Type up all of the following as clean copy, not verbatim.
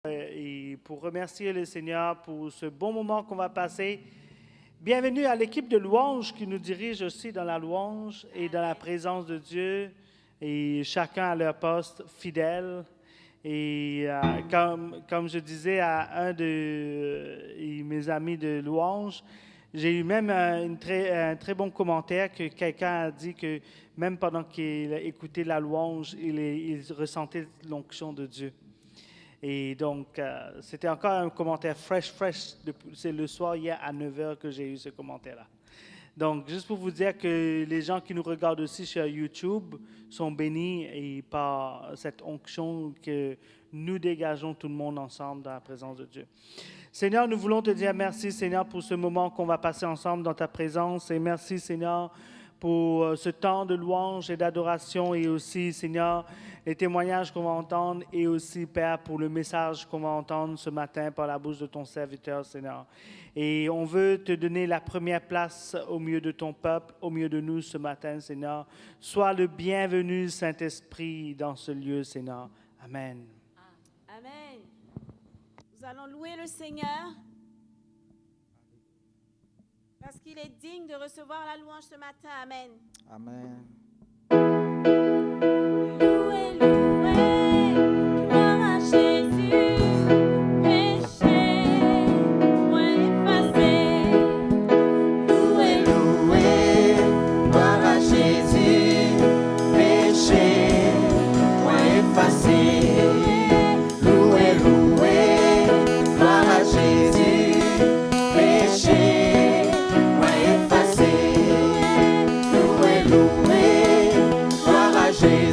Et pour remercier le Seigneur pour ce bon moment qu'on va passer. Bienvenue à l'équipe de louange qui nous dirige aussi dans la louange et dans la présence de Dieu. Et chacun à leur poste fidèle. Et comme je disais à un de mes amis de louange, j'ai eu même un très bon commentaire que quelqu'un a dit que même pendant qu'il écoutait la louange, il ressentait l'onction de Dieu. Et donc, c'était encore un commentaire fresh. C'est le soir, hier, à 9 h que j'ai eu ce commentaire-là. Donc, juste pour vous dire que les gens qui nous regardent aussi sur YouTube sont bénis et par cette onction que nous dégageons tout le monde ensemble dans la présence de Dieu. Seigneur, nous voulons te dire merci, Seigneur, pour ce moment qu'on va passer ensemble dans ta présence. Et merci, Seigneur, pour ce temps de louange et d'adoration et aussi, Seigneur, les témoignages qu'on va entendre et aussi, Père, pour le message qu'on va entendre ce matin par la bouche de ton serviteur, Seigneur. Et on veut te donner la première place au milieu de ton peuple, au milieu de nous ce matin, Seigneur. Sois le bienvenu, Saint-Esprit, dans ce lieu, Seigneur. Amen. Amen. Nous allons louer le Seigneur parce qu'il est digne de recevoir la louange ce matin. Amen. Amen. Louez, louez, gloire à Jésus, péché, moins effacé. Louez, Loué, gloire à Jésus, péché, point effacé. Loué, loué, gloire à Jésus, péché, point effacé. Loué, loué, gloire à Jésus.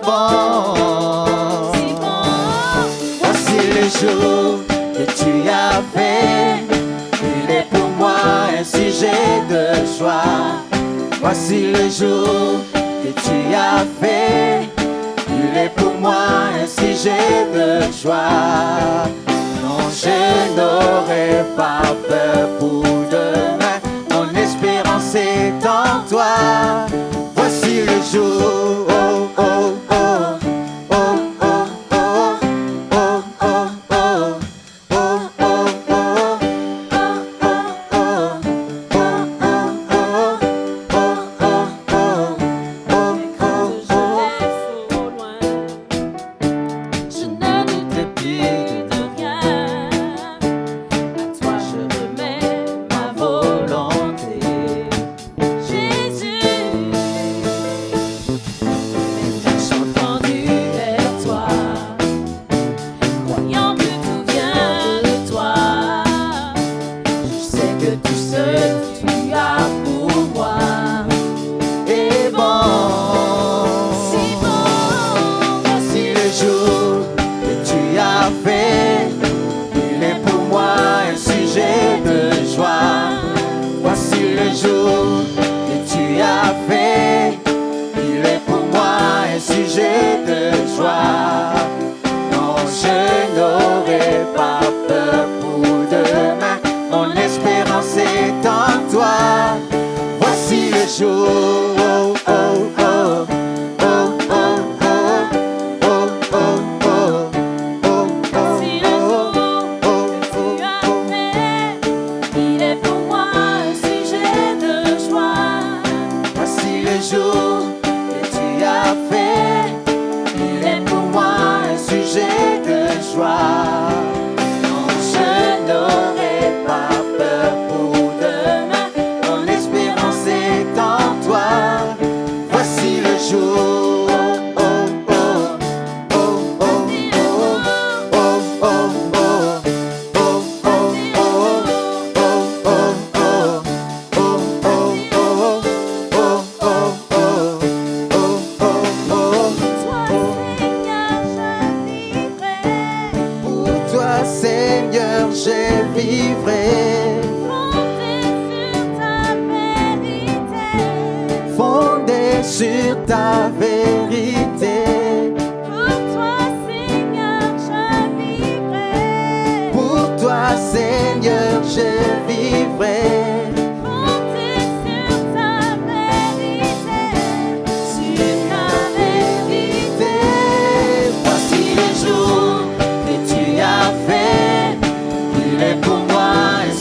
bon. si bon. Voici le jour que tu as fait. Il est pour moi un sujet de joie. Voici le jour que tu as fait. Il est pour moi un sujet de joie. Non, je n'aurai pas peur pour demain. Mon espérance est en toi. Voici le jour. Oh, oh, oh. Oh, oh, oh. Oh, oh, oh. Oh, oh, oh. Je ne doute plus de rien. À toi je remets ma volonté. Jésus, mes sont tendus vers toi, croyant que tout vient de toi. Je sais que tout ce que tu as pour moi Et bon, si bon. voici le jour que tu as fait. Il est pour moi un sujet de joie. Voici le jour que tu as fait. Il est pour moi un sujet de joie. Non, je n'aurai pas peur pour demain. Mon espérance est en toi. Voici le jour. Oh, oh, oh. Oh, oh, oh. Oh, oh, oh. Oh, oh, Si le jour que tu as fait, il est pour moi un sujet de joie. Voici le jour que tu as fait. Il est pour moi un sujet de joie. Non, je n'aurai pas peur pour demain. Mon espérance est en toi. Voici le jour. Oh, oh, oh. Oh, oh, oh. Oh, oh, oh. Oh, oh, oh. Oh, oh, oh. Oh, oh, oh. Oh, oh, oh. Oh, oh, oh. Toi, Seigneur, je vivrai. Pour toi, Seigneur, je vivrai. Fondé sur ta vérité. Fondé sur ta vérité. Pour toi, Seigneur, je vivrai. Pour toi, Seigneur, je vivrai. Fondé sur ta vérité. Sur ta vérité. Voici le jour que tu as fait. Il est pour moi un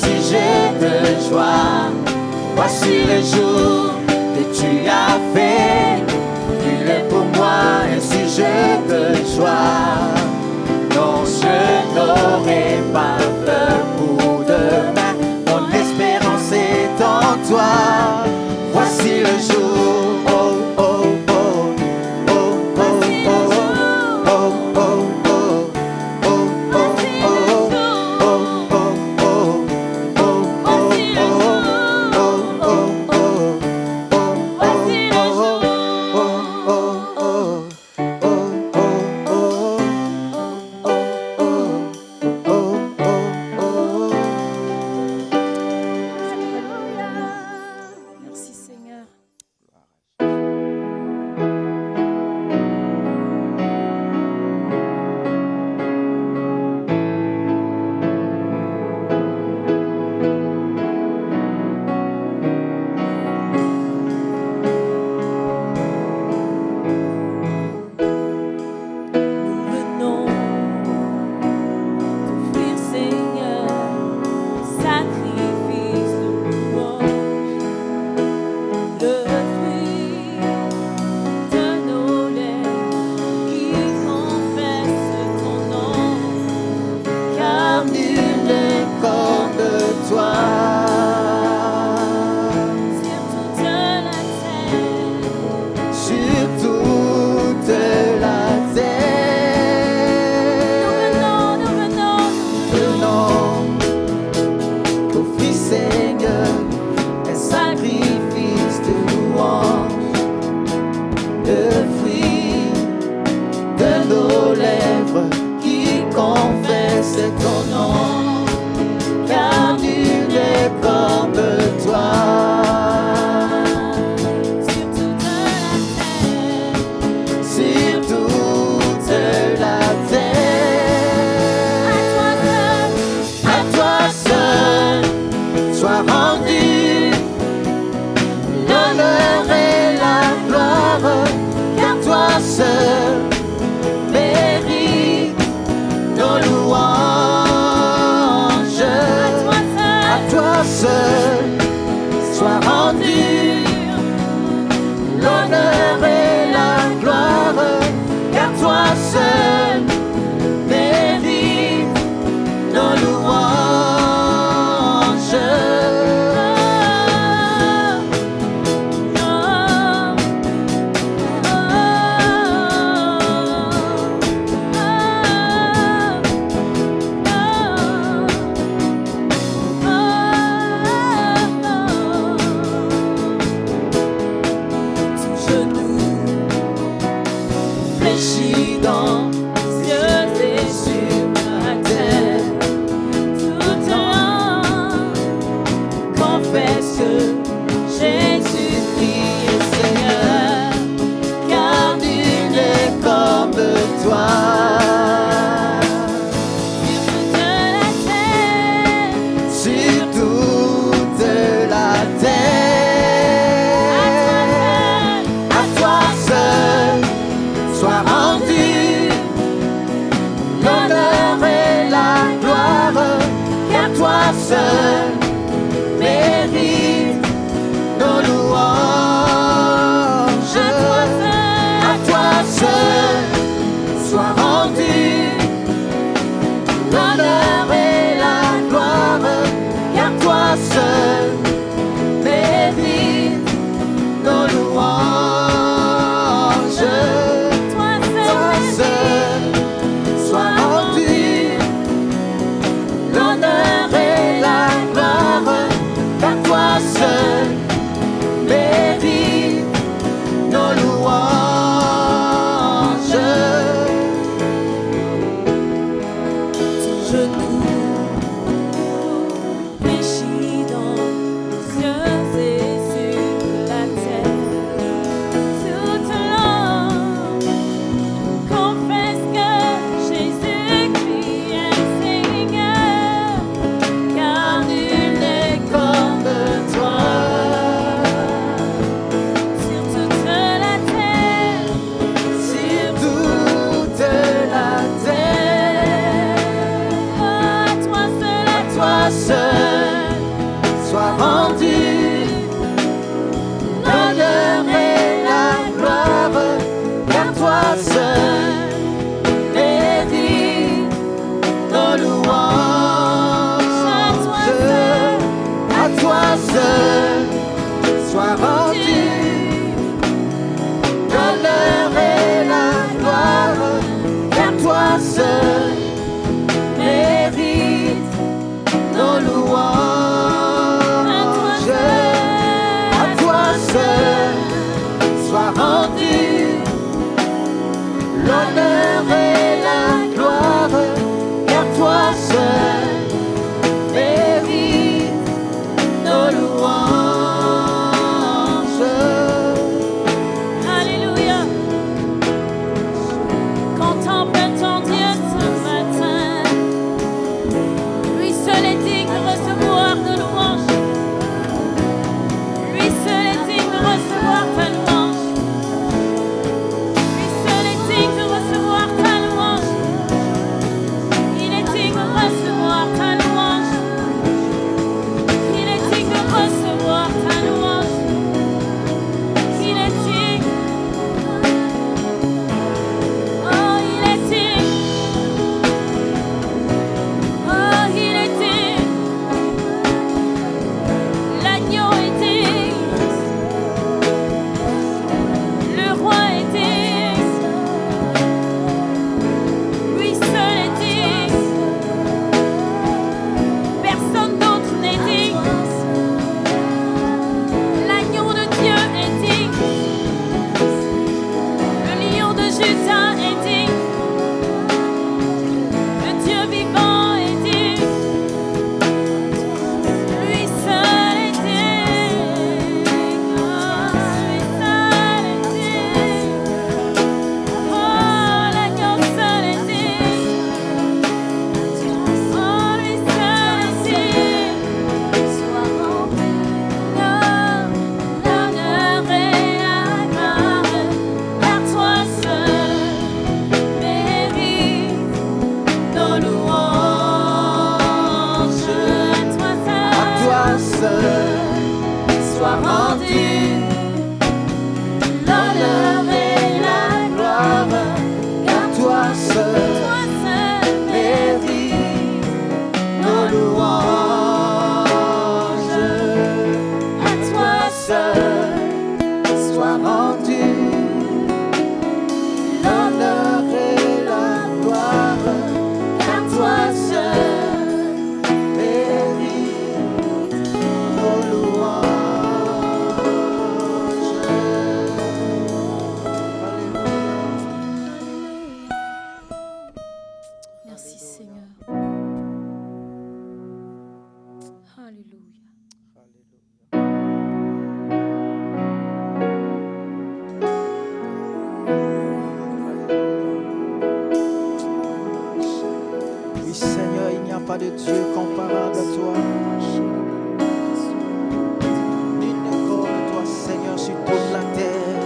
seul mérites nos louanges. Fléchis dans cieux et sur la terre, tout temps confesse que Jésus-Christ est Seigneur, car nul n'est comme toi. Sur toute la terre, à toi seul soit rendu l'honneur et la gloire, car toi seul mérites nos louanges. À toi seul soit rendu l'honneur et la gloire, car toi seul mérites nos louanges. Toi seul soit rendu l'honneur et la gloire, car toi seul mérites nos louanges. Ton genou fléchit dans les cieux et sur la terre, toute langue confesse que Jésus-Christ est Seigneur, car nul n'est comme toi. Sur toute la terre, sur toute la terre, à toi seul soit rendu l'honneur et la gloire, car toi seul mérites nos louanges. À toi seul soit rendu l'honneur et la gloire, car toi seul mérites nos louanges. À toi seul soit rendu l'honneur pas de Dieu comparable à toi. Nul n'est comme toi, Seigneur, sur toute la terre.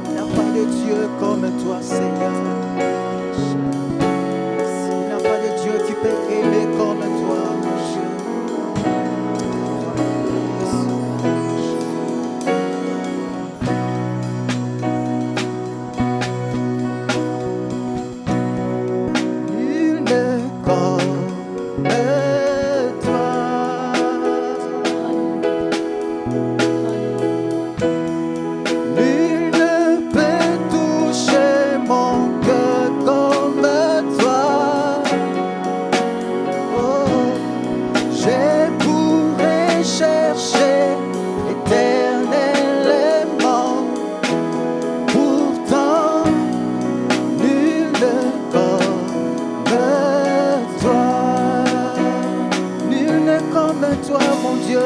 Il n'y a pas de Dieu comme toi, Seigneur. Il n'y a pas de Dieu qui peut aimer comme toi, mon Dieu.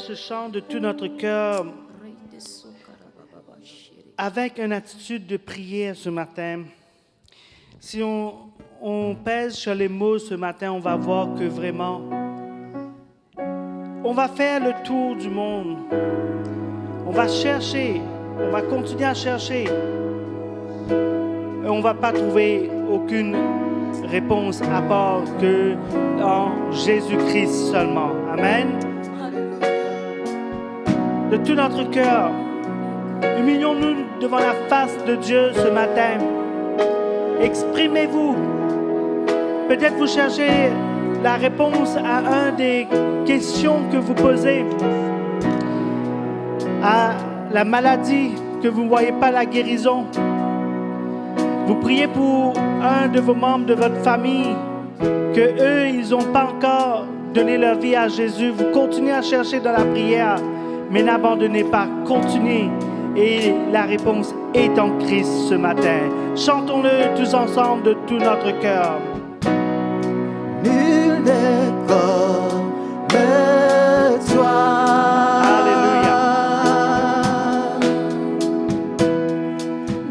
Ce chant de tout notre cœur avec une attitude de prière ce matin. Si on pèse sur les mots ce matin, on va voir que vraiment, on va faire le tour du monde. On va chercher, on va continuer à chercher. Et on ne va pas trouver aucune réponse à part que en Jésus-Christ seulement. Amen. de tout notre cœur, humilions-nous devant la face de Dieu ce matin. Exprimez-vous. Peut-être vous cherchez la réponse à une des questions que vous posez, à la maladie que vous ne voyez pas la guérison. Vous priez pour un de vos membres de votre famille, que eux, ils n'ont pas encore donné leur vie à Jésus. Vous continuez à chercher dans la prière, mais n'abandonnez pas, continuez. Et la réponse est en Christ ce matin. Chantons-le tous ensemble de tout notre cœur. Nul n'est comme toi. Alléluia.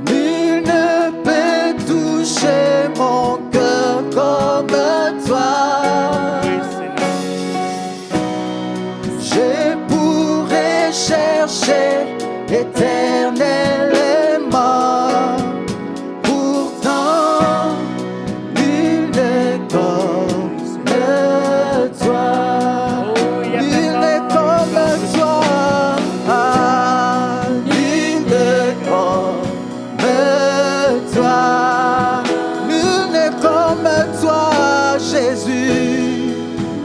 Nul ne peut toucher mon cœur comme toi. Oui, Seigneur. Je pourrais chercher éternellement. Pourtant, nul n'est comme toi. Oh, il y a Nul n'est personne. comme toi. Ah, nul n'est comme toi. Nul n'est comme toi, Jésus.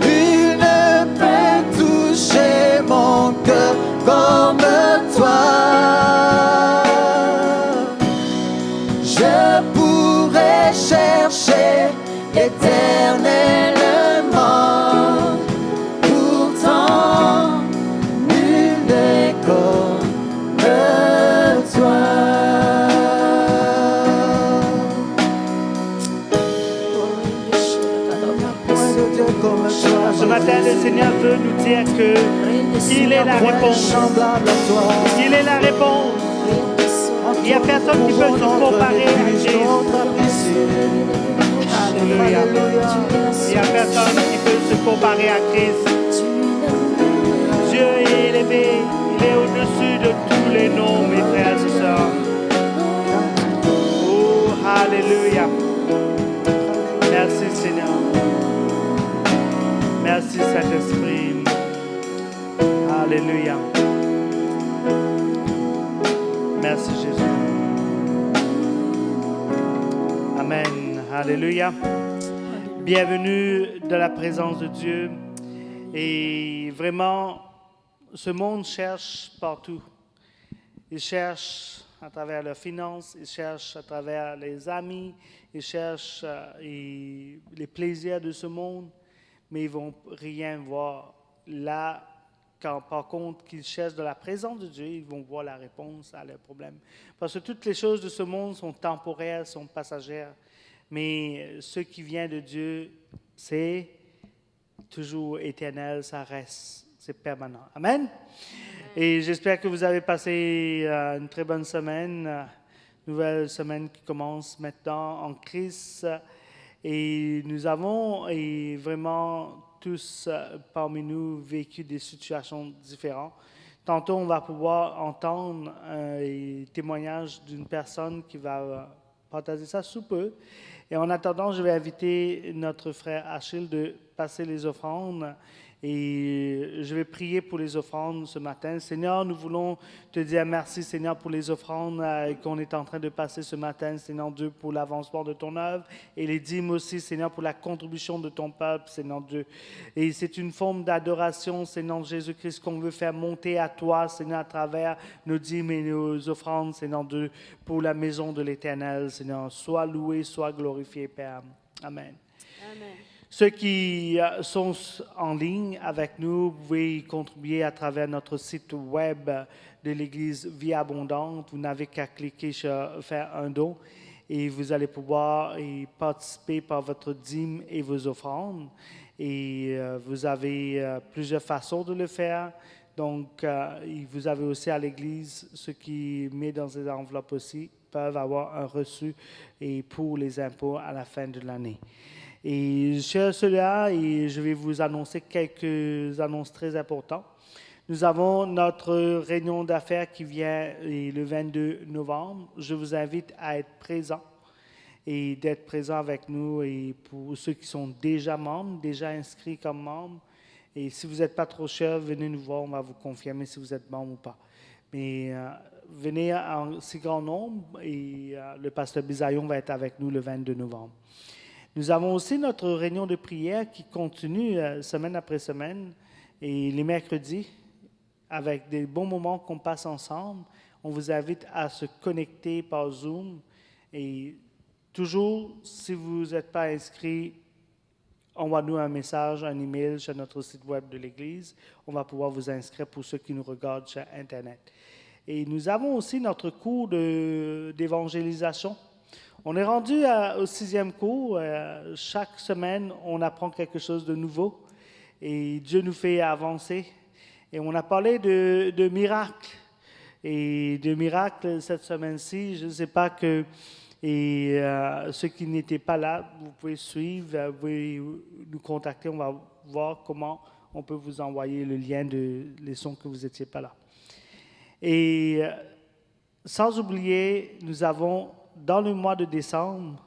Nul ne peut toucher mon cœur comme toi. Je pourrais chercher éternellement. Pourtant, nul n'est comme toi. Point de Dieu comme toi. Ce matin, le Seigneur veut nous dire que il est la réponse. Semblable à toi. Il est la réponse. Il n'y a personne qui peut se comparer à Christ. Alléluia. Il n'y a personne qui peut se comparer à Christ. Dieu est élevé. Il est au-dessus de tous les noms, mes frères et sœurs. Oh, Alléluia. Merci, Seigneur. Merci, Saint-Esprit. Alléluia. Merci, Jésus. Amen. Alléluia. Bienvenue dans la présence de Dieu. Et vraiment, ce monde cherche partout. Il cherche à travers leurs finances, il cherche à travers les amis, il cherche les plaisirs de ce monde, mais ils ne vont rien voir. Là, quand par contre qu'ils cherchent de la présence de Dieu, ils vont voir la réponse à leurs problèmes. Parce que toutes les choses de ce monde sont temporaires, sont passagères. Mais ce qui vient de Dieu, c'est toujours éternel, ça reste, c'est permanent. Amen. Et j'espère que vous avez passé une très bonne semaine, nouvelle semaine qui commence maintenant en Christ. Et nous avons vraiment tous parmi nous vécu des situations différentes. Tantôt, on va pouvoir entendre un témoignage d'une personne qui va partager ça sous peu. Et en attendant, je vais inviter notre frère Achille de passer les offrandes. Et je vais prier pour les offrandes ce matin. Seigneur, nous voulons te dire merci, Seigneur, pour les offrandes qu'on est en train de passer ce matin, Seigneur Dieu, pour l'avancement de ton œuvre et les dîmes aussi, Seigneur, pour la contribution de ton peuple, Seigneur Dieu. Et c'est une forme d'adoration, Seigneur Jésus-Christ, qu'on veut faire monter à toi, Seigneur, à travers nos dîmes et nos offrandes, Seigneur Dieu, pour la maison de l'Éternel, Seigneur. Sois loué, sois glorifié, Père. Amen. Amen. Ceux qui sont en ligne avec nous, vous pouvez contribuer à travers notre site web de l'Église Vie Abondante. Vous n'avez qu'à cliquer sur « Faire un don » et vous allez pouvoir participer par votre dîme et vos offrandes. Et vous avez plusieurs façons de le faire. Donc, vous avez aussi à l'Église, ceux qui mettent dans ces enveloppes aussi peuvent avoir un reçu et pour les impôts à la fin de l'année. Et sur cela, je vais vous annoncer quelques annonces très importantes. Nous avons notre réunion d'affaires qui vient le 22 novembre. Je vous invite à être présents et d'être présents avec nous. Et pour ceux qui sont déjà membres, déjà inscrits comme membres, Et si vous n'êtes pas trop cher, venez nous voir, on va vous confirmer si vous êtes membre ou pas. Mais venez en si grand nombre et le pasteur Bisaillon va être avec nous le 22 novembre. Nous avons aussi notre réunion de prière qui continue semaine après semaine et les mercredis avec des bons moments qu'on passe ensemble. On vous invite à se connecter par Zoom et toujours, si vous n'êtes pas inscrit, envoie-nous un message, un email sur notre site web de l'Église. On va pouvoir vous inscrire pour ceux qui nous regardent sur Internet. Et nous avons aussi notre cours d'évangélisation. On est rendu au 6e cours. Chaque semaine, on apprend quelque chose de nouveau et Dieu nous fait avancer. Et on a parlé de miracles. Et de miracles cette semaine-ci, je ne sais pas que... Et ceux qui n'étaient pas là, vous pouvez suivre, vous pouvez nous contacter, on va voir comment on peut vous envoyer le lien de leçons que vous n'étiez pas là. Et sans oublier, nous avons dans le mois de décembre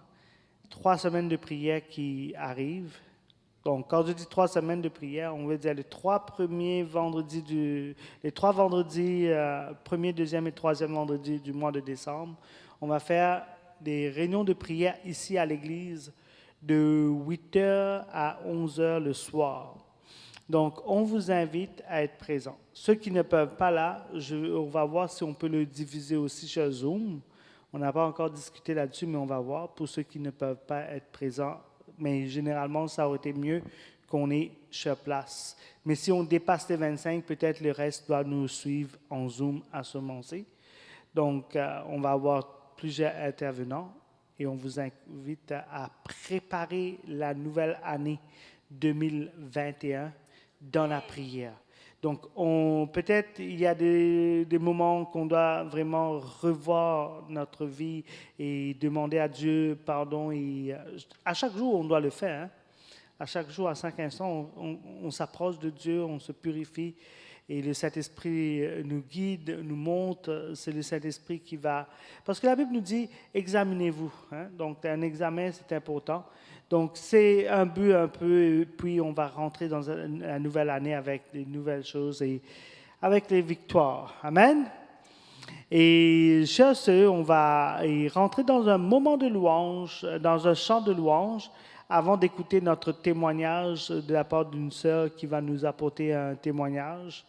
3 semaines de prière qui arrivent. Donc, quand je dis 3 semaines de prière, on veut dire les 3 premiers vendredis, les 3 vendredis, premier, deuxième et troisième vendredi du mois de décembre. On va faire des réunions de prière ici à l'église de 8h à 11h le soir. Donc, on vous invite à être présents. Ceux qui ne peuvent pas là, on va voir si on peut le diviser aussi sur Zoom. On n'a pas encore discuté là-dessus, mais on va voir pour ceux qui ne peuvent pas être présents. Mais généralement, ça aurait été mieux qu'on ait sur place. Mais si on dépasse les 25, peut-être le reste doit nous suivre en Zoom à ce moment-ci. Donc, on va avoir plusieurs intervenants et on vous invite à préparer la nouvelle année 2021 dans la prière. Donc, peut-être il y a des moments qu'on doit vraiment revoir notre vie et demander à Dieu pardon. Et à chaque jour, on doit le faire. Hein? À chaque jour, à 5 instants, on s'approche de Dieu, on se purifie. Et le Saint-Esprit nous guide, nous montre, c'est le Saint-Esprit qui va... Parce que la Bible nous dit, examinez-vous. Hein? Donc, un examen, c'est important. Donc, c'est un but un peu, et puis on va rentrer dans une nouvelle année avec des nouvelles choses et avec les victoires. Amen. Et sur ce, on va rentrer dans un moment de louange, dans un chant de louange, avant d'écouter notre témoignage de la part d'une sœur qui va nous apporter un témoignage.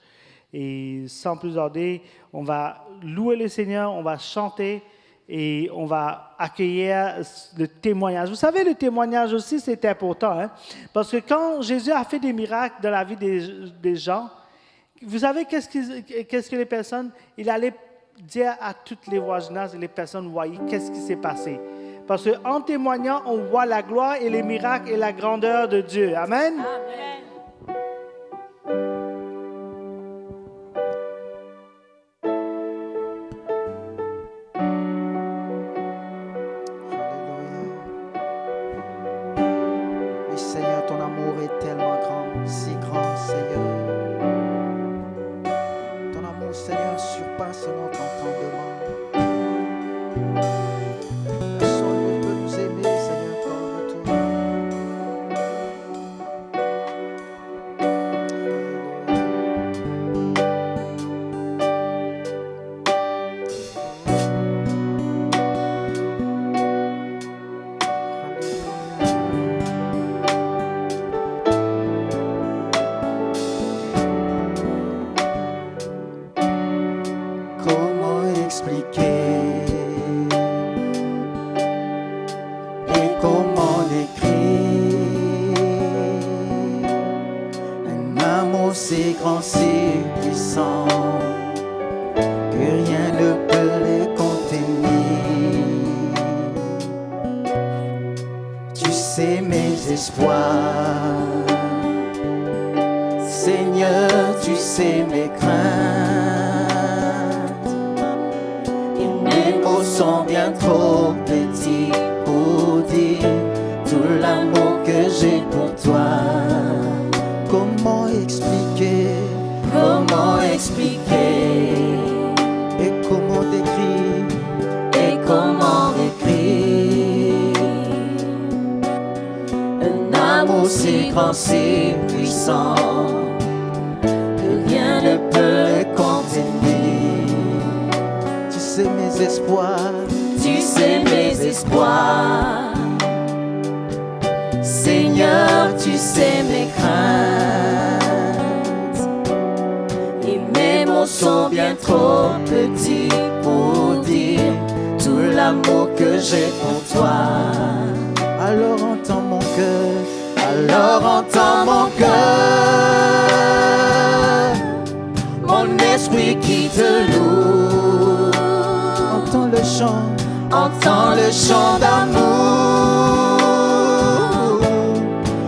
Et sans plus tarder, on va louer le Seigneur, on va chanter et on va accueillir le témoignage. Vous savez, le témoignage aussi, c'est important, hein? Parce que quand Jésus a fait des miracles dans la vie des gens, vous savez qu'est-ce que les personnes, il allait dire à toutes les voisinages et les personnes voyaient qu'est-ce qui s'est passé. Parce qu'en témoignant, on voit la gloire et les miracles et la grandeur de Dieu. Amen. Amen. Alléluia. Oui, Seigneur, ton amour est tellement grand, si grand, Seigneur. Ton amour, Seigneur, surpasse notre entendement. Personne ne peut nous aimer, Seigneur, comme toi. Comment expliquer et comment décrire un amour si grand, si puissant que rien ne peut les contenir. Tu sais mes espoirs, Seigneur, tu sais mes craintes. Et mes mots sont bien trop petits pour dire tout l'amour que j'ai pour toi. Comment expliquer et comment décrire un amour si grand, si puissant mes espoirs. Tu sais mes espoirs. Seigneur, tu sais mes craintes. Et mes mots sont bien trop petits pour dire tout l'amour que j'ai pour toi. Alors entends mon cœur, alors entends mon cœur, Mon esprit qui te loue. entends le chant Entends le chant d'amour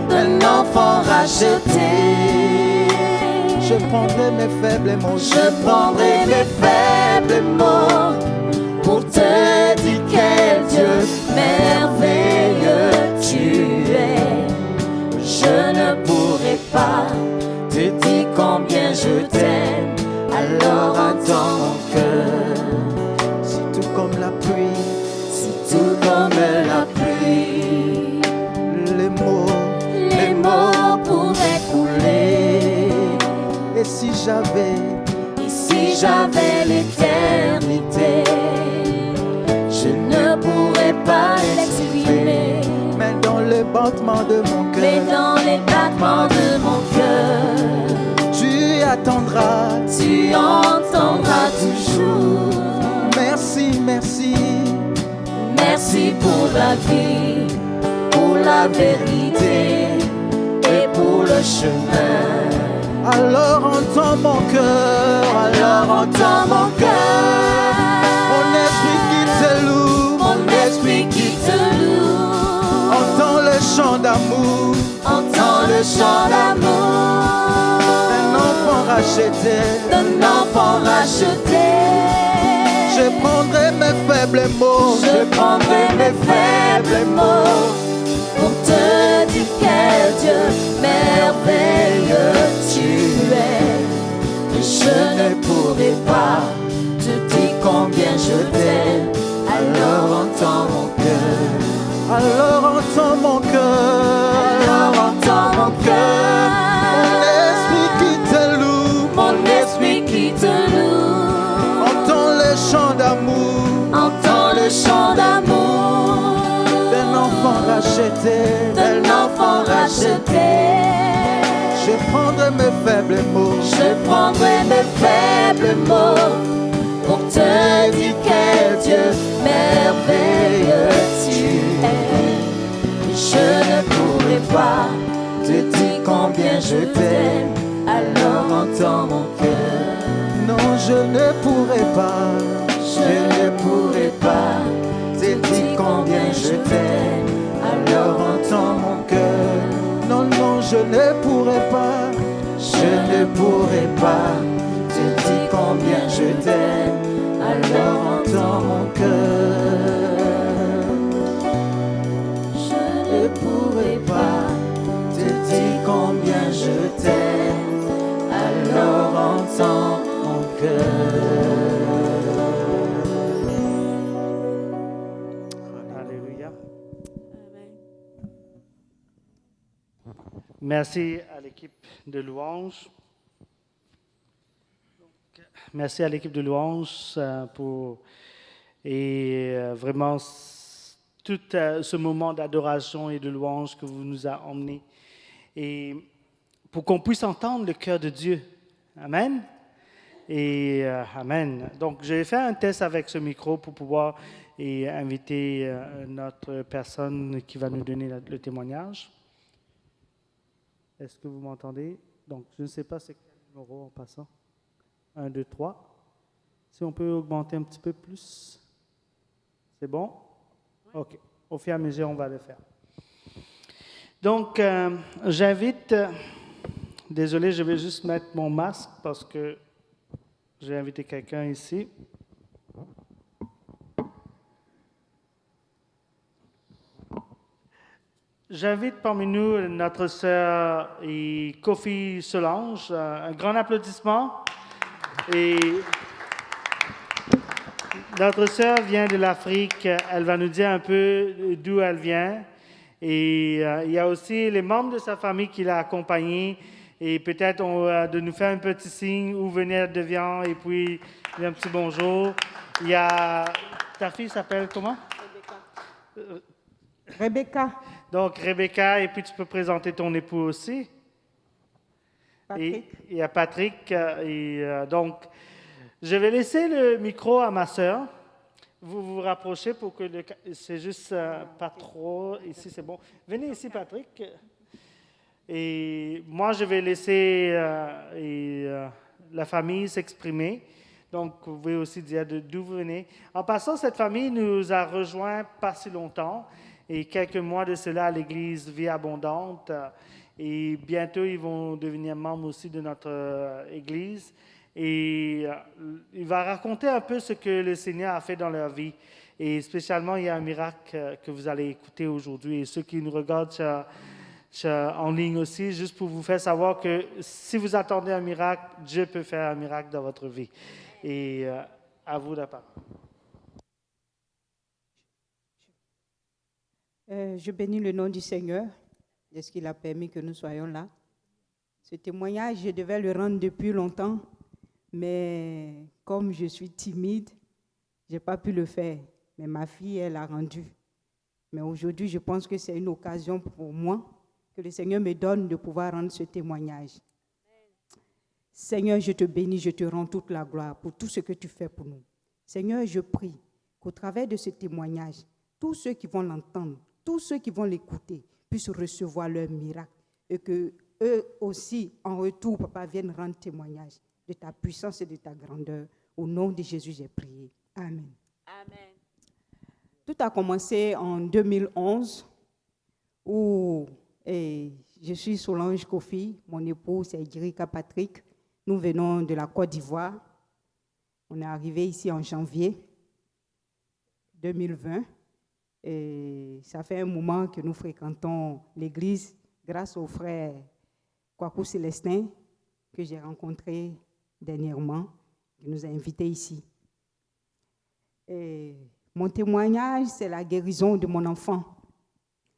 d'un enfant racheté. Je prendrai mes faibles mots, Je prendrai mes faibles mots pour te dire quel Dieu merveilleux tu es. Je ne pourrai pas te dire combien je t'aime. Alors attends mon cœur, si tout comme la pluie, si tout comme la pluie, les les mots pourraient couler. et si j'avais Et si j'avais l'éternité, je ne pourrais pas l'exprimer. mais dans le battement de mon Mais cœur, dans les battements de mon cœur, tu attendras. tu entendras toujours. Merci, merci, Merci pour la vie, pour la vérité et pour le chemin. alors entends mon cœur, alors entends mon cœur, mon esprit qui te loue, Mon esprit qui te loue. entends le chant d'amour Entends le chant d'amour d'un enfant racheté. d'un enfant racheté. Je prendrai mes faibles mots, Je prendrai mes faibles mots pour te dire quel Dieu merveilleux tu es. Et je ne pourrai pas te dire combien je t'aime. Alors entends mon cœur. alors entends mon cœur, Alors entends mon cœur. mon esprit qui te loue, Mon esprit qui te loue. entends le chant d'amour Entends le chant d'amour d'un enfant racheté. d'un enfant racheté. Je prendrai mes faibles mots, Je prendrai mes faibles mots pour te dire quel Dieu merveilleux tu es. Je ne pourrai pas te dire combien je t'aime. Alors entends mon cœur. non je ne pourrai pas, Je ne pourrai pas te dire combien je t'aime. Alors entends mon cœur. non, non, je ne pourrai pas, Je ne pourrai pas te dire combien je t'aime. Alors entends mon cœur. Je ne pourrai pas te dire combien je t'aime. Alors entends mon cœur. Alléluia. Merci à l'équipe de louange. Merci à l'équipe de louange pour vraiment tout ce moment d'adoration et de louange que vous nous avez emmené et pour qu'on puisse entendre le cœur de Dieu. Amen. Et amen. Donc, j'ai fait un test avec ce micro pour pouvoir inviter notre personne qui va nous donner le témoignage. Est-ce que vous m'entendez? Donc, je ne sais pas c'est quel numéro en passant. 1, 2, 3. Si on peut augmenter un petit peu plus. C'est bon? OK. Au fur et à mesure, on va le faire. Donc, j'invite... désolé, je vais juste mettre mon masque parce que j'ai invité quelqu'un ici. J'invite parmi nous notre sœur Kofi Solange. Un grand applaudissement. Et notre sœur vient de l'Afrique. Elle va nous dire un peu d'où elle vient. Et il y a aussi les membres de sa famille qui l'ont accompagnée. Et peut-être de nous faire un petit signe où venir devient et puis un petit bonjour. Il y a... Ta fille s'appelle comment? Rebecca. Donc, Rebecca, et puis tu peux présenter ton époux aussi. Patrick. Et il y a Patrick. Donc, je vais laisser le micro à ma sœur. Vous vous rapprochez pour que c'est juste pas trop. Ici, c'est bon. Venez ici, Patrick. Et moi, je vais laisser la famille s'exprimer. Donc, vous pouvez aussi dire d'où vous venez. En passant, cette famille nous a rejoints pas si longtemps. Et quelques mois de cela à l'Église Vie Abondante. Et bientôt, ils vont devenir membres aussi de notre Église. Et il va raconter un peu ce que le Seigneur a fait dans leur vie. Et spécialement, il y a un miracle que vous allez écouter aujourd'hui. Et ceux qui nous regardent en ligne aussi, juste pour vous faire savoir que si vous attendez un miracle, Dieu peut faire un miracle dans votre vie. Et à vous la parole. Je bénis le nom du Seigneur, de ce qu'il a permis que nous soyons là. Ce témoignage, je devais le rendre depuis longtemps, mais comme je suis timide, je n'ai pas pu le faire. Mais ma fille, elle l'a rendu. Mais aujourd'hui, je pense que c'est une occasion pour moi que le Seigneur me donne de pouvoir rendre ce témoignage. Seigneur, je te bénis, je te rends toute la gloire pour tout ce que tu fais pour nous. Seigneur, je prie qu'au travers de ce témoignage, tous ceux qui vont l'entendre, tous ceux qui vont l'écouter puissent recevoir leur miracle et que eux aussi, en retour, Papa, viennent rendre témoignage de ta puissance et de ta grandeur. Au nom de Jésus, j'ai prié. Amen. Amen. Tout a commencé en 2011 où je suis Solange Kofi, mon époux c'est Girika Patrick. Nous venons de la Côte d'Ivoire. On est arrivé ici en janvier 2020. Et ça fait un moment que nous fréquentons l'église grâce au frère Kwaku Célestin que j'ai rencontré dernièrement, qui nous a invités ici. Et mon témoignage, c'est la guérison de mon enfant.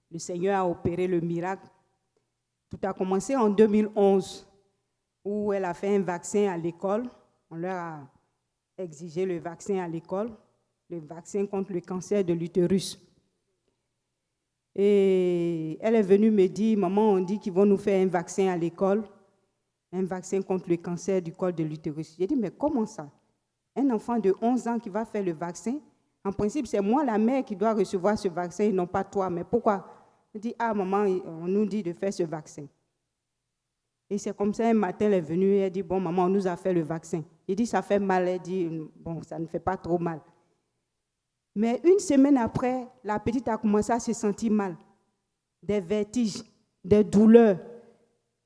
Le Seigneur a opéré le miracle. Tout a commencé en 2011, où elle a fait un vaccin à l'école. On leur a exigé le vaccin à l'école, le vaccin contre le cancer de l'utérus. Et elle est venue me dire, maman, on dit qu'ils vont nous faire un vaccin à l'école, un vaccin contre le cancer du col de l'utérus. J'ai dit, mais comment ça? Un enfant de 11 ans qui va faire le vaccin, en principe, c'est moi, la mère, qui dois recevoir ce vaccin et non pas toi. Mais pourquoi? Elle dit, ah maman, on nous dit de faire ce vaccin. Et c'est comme ça, un matin, elle est venue et elle dit, bon maman, on nous a fait le vaccin. J'ai dit, ça fait mal. Elle dit, bon, ça ne fait pas trop mal. Mais une semaine après, la petite a commencé à se sentir mal. Des vertiges, des douleurs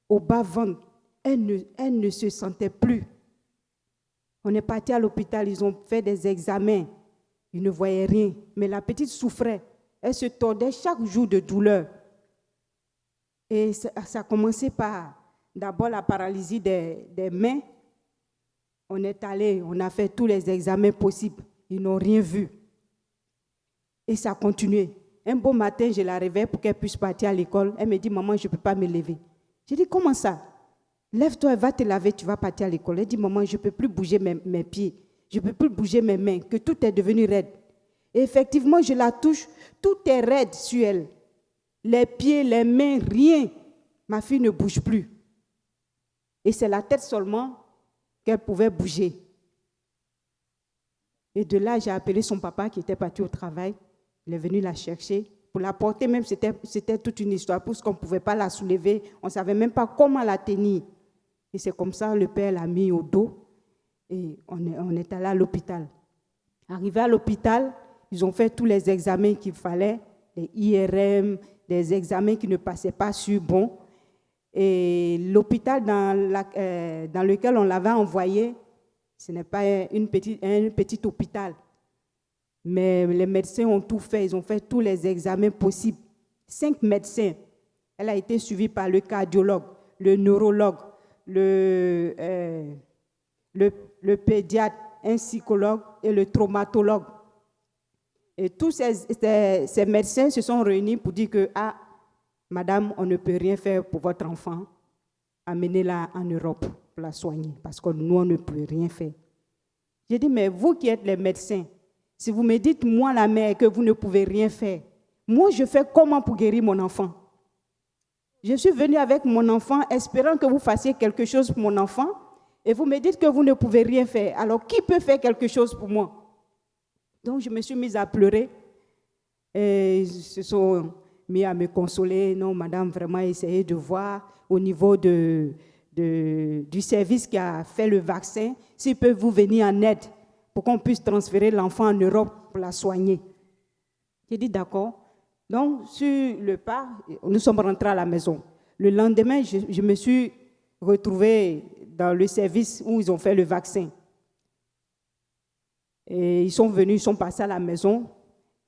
au bas-ventre. Elle ne se sentait plus. On est parti à l'hôpital, ils ont fait des examens. Ils ne voyaient rien. Mais la petite souffrait. Elle se tordait chaque jour de douleur. Et ça a commencé par d'abord la paralysie des mains. On est allé, on a fait tous les examens possibles. Ils n'ont rien vu. Et ça a continué. Un beau matin, je la réveille pour qu'elle puisse partir à l'école. Elle me dit, maman, je ne peux pas me lever. J'ai dit, comment ça? Lève-toi, va te laver, tu vas partir à l'école. Elle dit, maman, je ne peux plus bouger mes pieds. Je ne peux plus bouger mes mains, que tout est devenu raide. Et effectivement, je la touche, tout est raide sur elle. Les pieds, les mains, rien. Ma fille ne bouge plus. Et c'est la tête seulement qu'elle pouvait bouger. Et de là, j'ai appelé son papa qui était parti au travail. Il est venu la chercher. Pour la porter même, c'était toute une histoire. Parce qu'on ne pouvait pas la soulever. On ne savait même pas comment la tenir. Et c'est comme ça, le père l'a mis au dos. Et on est allé à l'hôpital. Arrivé à l'hôpital, ils ont fait tous les examens qu'il fallait. Les IRM, des examens qui ne passaient pas sur bon. Et l'hôpital dans lequel on l'avait envoyé, ce n'est pas un petit hôpital. Mais les médecins ont tout fait. Ils ont fait tous les examens possibles. 5 médecins. Elle a été suivie par le cardiologue, le neurologue, le pédiatre, un psychologue et le traumatologue. Et tous ces médecins se sont réunis pour dire que, ah, madame, on ne peut rien faire pour votre enfant. amenez-la en Europe pour la soigner, parce que nous, on ne peut rien faire. J'ai dit, mais vous qui êtes les médecins, si vous me dites, moi la mère, que vous ne pouvez rien faire, moi je fais comment pour guérir mon enfant? Je suis venue avec mon enfant espérant que vous fassiez quelque chose pour mon enfant et vous me dites que vous ne pouvez rien faire. Alors qui peut faire quelque chose pour moi? Donc je me suis mise à pleurer et ils se sont mis à me consoler. Non, madame, vraiment essayez de voir au niveau du service qui a fait le vaccin, s'ils peuvent vous venir en aide pour qu'on puisse transférer l'enfant en Europe pour la soigner. J'ai dit d'accord. Donc, sur le pas, nous sommes rentrés à la maison. Le lendemain, je me suis retrouvée dans le service où ils ont fait le vaccin. Et ils sont venus, ils sont passés à la maison,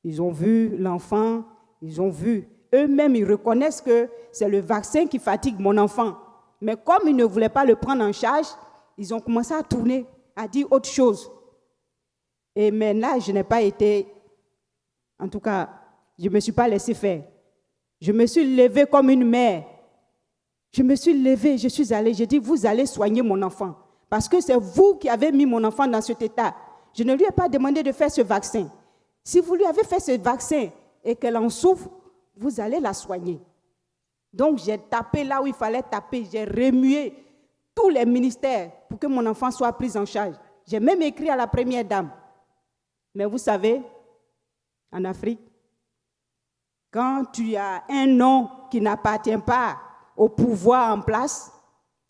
ils ont vu l'enfant, ils ont vu. Eux-mêmes, ils reconnaissent que c'est le vaccin qui fatigue mon enfant. Mais comme ils ne voulaient pas le prendre en charge, ils ont commencé à tourner, à dire autre chose. Et maintenant, je n'ai pas été, en tout cas, je ne me suis pas laissé faire. Je me suis levée comme une mère. Je me suis levée, je suis allée, j'ai dit, vous allez soigner mon enfant. Parce que c'est vous qui avez mis mon enfant dans cet état. Je ne lui ai pas demandé de faire ce vaccin. Si vous lui avez fait ce vaccin et qu'elle en souffre, vous allez la soigner. Donc j'ai tapé là où il fallait taper. J'ai remué tous les ministères pour que mon enfant soit pris en charge. J'ai même écrit à la première dame. Mais vous savez, en Afrique, quand tu as un nom qui n'appartient pas au pouvoir en place,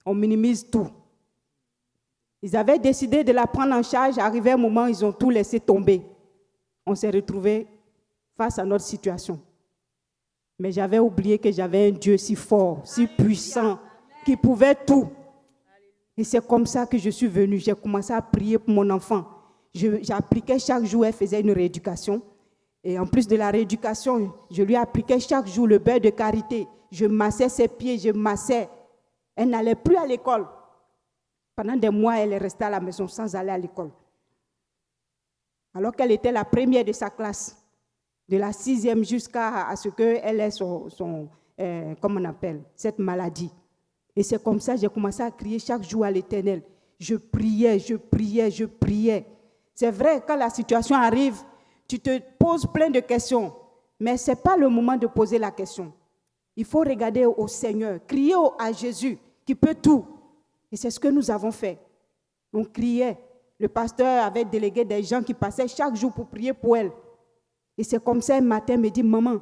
on minimise tout. Ils avaient décidé de la prendre en charge. Arrivé un moment, ils ont tout laissé tomber. On s'est retrouvés face à notre situation. Mais j'avais oublié que j'avais un Dieu si fort, si puissant, qui pouvait tout. Et c'est comme ça que je suis venue. J'ai commencé à prier pour mon enfant. J'appliquais chaque jour, elle faisait une rééducation. Et en plus de la rééducation, je lui appliquais chaque jour le beurre de karité. Je massais ses pieds, je massais. Elle n'allait plus à l'école. Pendant des mois, elle est restée à la maison sans aller à l'école. Alors qu'elle était la première de sa classe, de la 6e jusqu'à ce qu'elle ait comment on appelle, cette maladie. Et c'est comme ça que j'ai commencé à crier chaque jour à l'Éternel. Je priais, je priais, je priais. C'est vrai, quand la situation arrive, tu te poses plein de questions, mais ce n'est pas le moment de poser la question. Il faut regarder au Seigneur, crier à Jésus qui peut tout. Et c'est ce que nous avons fait. On criait. Le pasteur avait délégué des gens qui passaient chaque jour pour prier pour elle. Et c'est comme ça, un matin, elle me dit, maman,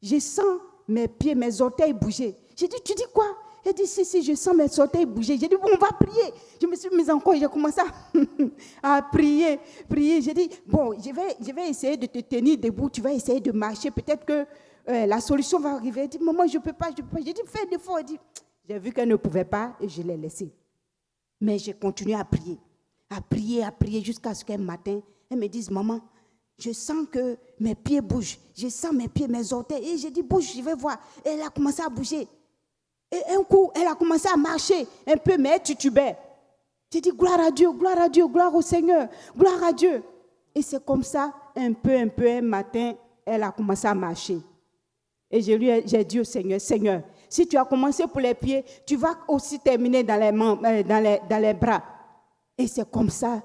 je sens mes pieds, mes orteils bouger. J'ai dit, tu dis quoi? Elle dit, si, je sens mes orteils bouger. J'ai dit, bon, on va prier. Je me suis mise en coin, j'ai commencé à prier. J'ai dit, bon, je vais essayer de te tenir debout, tu vas essayer de marcher. Peut-être que la solution va arriver. Elle dit, maman, je ne peux pas. J'ai dit, fais l'effort. Elle dit, j'ai vu qu'elle ne pouvait pas et je l'ai laissée. Mais j'ai continué à prier jusqu'à ce qu'un matin, elle me dise, maman, je sens que mes pieds bougent. Je sens mes pieds, mes orteils. Et j'ai dit, bouge, je vais voir. Et elle a commencé à bouger. Et un coup, elle a commencé à marcher un peu, mais elle titubait. J'ai dit, gloire à Dieu, gloire au Seigneur, gloire à Dieu. Et c'est comme ça, un peu, un matin, elle a commencé à marcher. Et j'ai dit au Seigneur, Seigneur, si tu as commencé pour les pieds, tu vas aussi terminer dans les mains, dans les bras. Et c'est comme ça,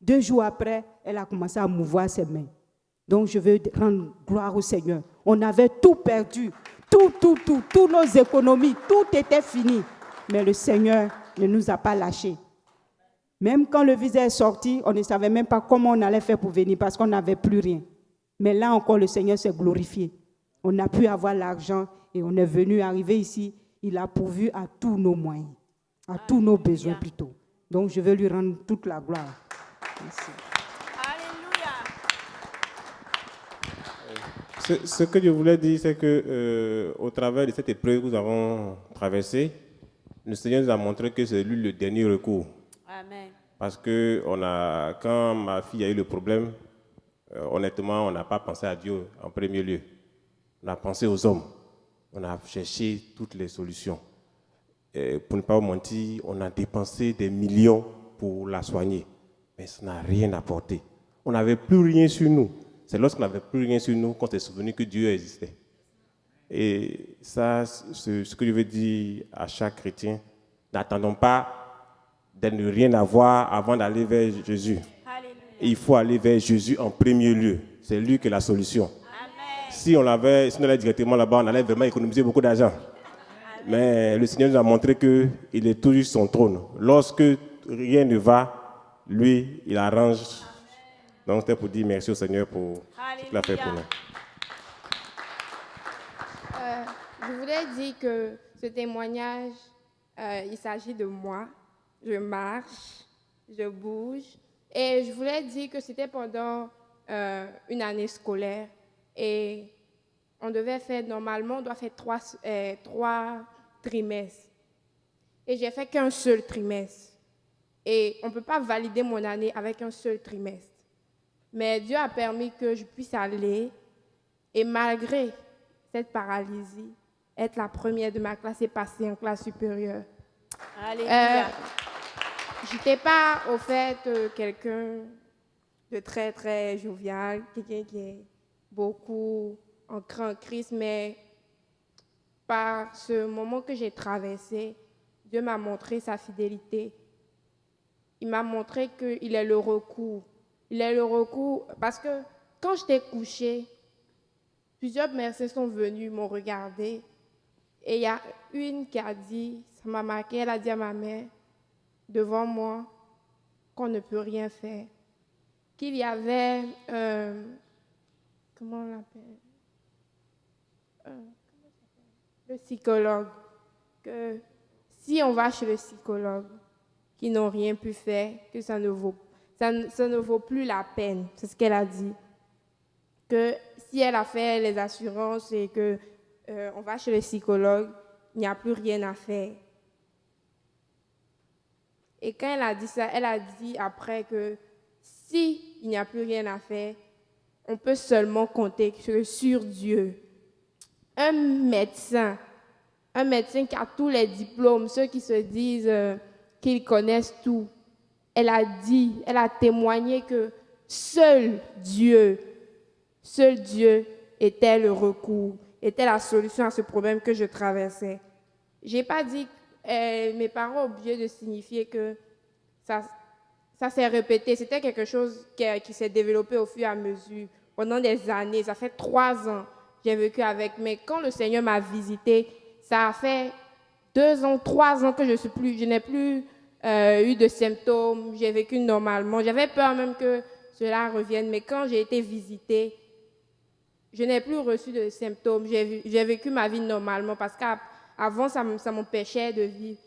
2 jours après, elle a commencé à mouvoir ses mains. Donc je veux rendre gloire au Seigneur. On avait tout perdu, toutes nos économies, tout était fini. Mais le Seigneur ne nous a pas lâchés. Même quand le visa est sorti, on ne savait même pas comment on allait faire pour venir parce qu'on n'avait plus rien. Mais là encore, le Seigneur s'est glorifié. On a pu avoir l'argent et on est venu arriver ici. Il a pourvu à tous nos moyens, à tous nos besoins plutôt. Donc je veux lui rendre toute la gloire. Merci. Ce que je voulais dire, c'est que au travers de cette épreuve que nous avons traversée, le Seigneur nous a montré que c'est lui le dernier recours. Amen. Parce que quand ma fille a eu le problème, honnêtement, on n'a pas pensé à Dieu en premier lieu. On a pensé aux hommes. On a cherché toutes les solutions. Et pour ne pas vous mentir, on a dépensé des millions pour la soigner. Mais ça n'a rien apporté. On n'avait plus rien sur nous. C'est lorsqu'on n'avait plus rien sur nous qu'on s'est souvenu que Dieu existait. Et ça, ce que je veux dire à chaque chrétien, n'attendons pas de ne rien avoir avant d'aller vers Jésus. Et il faut aller vers Jésus en premier lieu. C'est lui qui est la solution. Si on allait directement là-bas, on allait vraiment économiser beaucoup d'argent. Mais le Seigneur nous a montré qu'il est toujours sur son trône. Lorsque rien ne va, lui, il arrange. Donc, c'était pour dire merci au Seigneur pour ce qu'il a fait pour nous. Je voulais dire que ce témoignage, il s'agit de moi. Je marche, je bouge. Et je voulais dire que c'était pendant une année scolaire. Et on devait faire, normalement, on doit faire 3 trimestres. Et j'ai fait qu'un seul trimestre. Et on ne peut pas valider mon année avec un seul trimestre. Mais Dieu a permis que je puisse aller. Et malgré cette paralysie, être la première de ma classe et passer en classe supérieure. Alléluia. Je n'étais pas, au fait, quelqu'un de très, très jovial, quelqu'un qui est beaucoup ancré en Christ, mais par ce moment que j'ai traversé, Dieu m'a montré sa fidélité. Il m'a montré qu'il est le recours. Il est le recours parce que quand j'étais couchée, plusieurs personnes sont venues, m'ont regardé. Et il y a une qui a dit, ça m'a marqué, elle a dit à ma mère, devant moi, qu'on ne peut rien faire. Qu'il y avait, comment on l'appelle? Le psychologue. Que si on va chez le psychologue, qui n'ont rien pu faire, que ça ne vaut plus la peine. C'est ce qu'elle a dit. Que si elle a fait les assurances et que on va chez le psychologue, il n'y a plus rien à faire. Et quand elle a dit ça, elle a dit après que s'il n'y a plus rien à faire, on peut seulement compter sur Dieu. Un médecin qui a tous les diplômes, ceux qui se disent qu'ils connaissent tout, elle a témoigné que seul Dieu était le recours, était la solution à ce problème que je traversais. Je n'ai pas dit, mes parents ont oublié de signifier que ça s'est répété. C'était quelque chose qui s'est développé au fur et à mesure, pendant des années. Ça fait 3 ans que j'ai vécu avec. Mais quand le Seigneur m'a visité, ça a fait 2 ans, 3 ans que je n'ai plus eu de symptômes. J'ai vécu normalement. J'avais peur même que cela revienne. Mais quand j'ai été visitée, je n'ai plus reçu de symptômes. J'ai vécu ma vie normalement parce qu'avant, ça m'empêchait de vivre.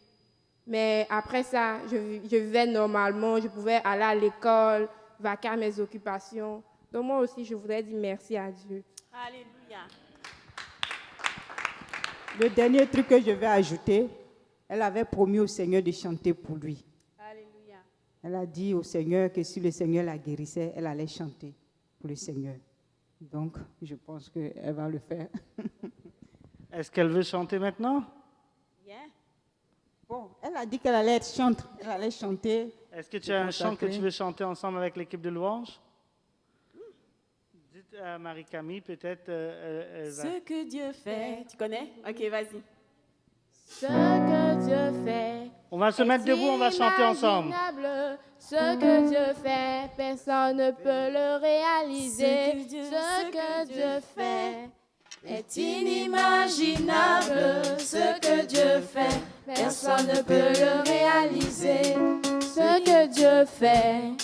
Mais après ça, je vivais normalement. Je pouvais aller à l'école, vaquer à mes occupations. Donc moi aussi, je voudrais dire merci à Dieu. Alléluia. Le dernier truc que je vais ajouter, elle avait promis au Seigneur de chanter pour lui. Alléluia. Elle a dit au Seigneur que si le Seigneur la guérissait, elle allait chanter pour le Seigneur. Donc, je pense qu'elle va le faire. Est-ce qu'elle veut chanter maintenant? Yeah. Bon, elle a dit qu'elle allait être chante. Elle allait chanter. Est-ce que tu as un chant que tu veux chanter ensemble avec l'équipe de louange? Dites à Marie-Camille, peut-être. Elle va. Ce que Dieu fait. Tu connais? Ok, vas-y. Ce que Dieu fait. On va se mettre debout, on va chanter ensemble. Ce que Dieu fait, personne ne peut le réaliser. Ce que Dieu fait est inimaginable. Ce que Dieu fait, personne ne peut le réaliser. Ce que Dieu fait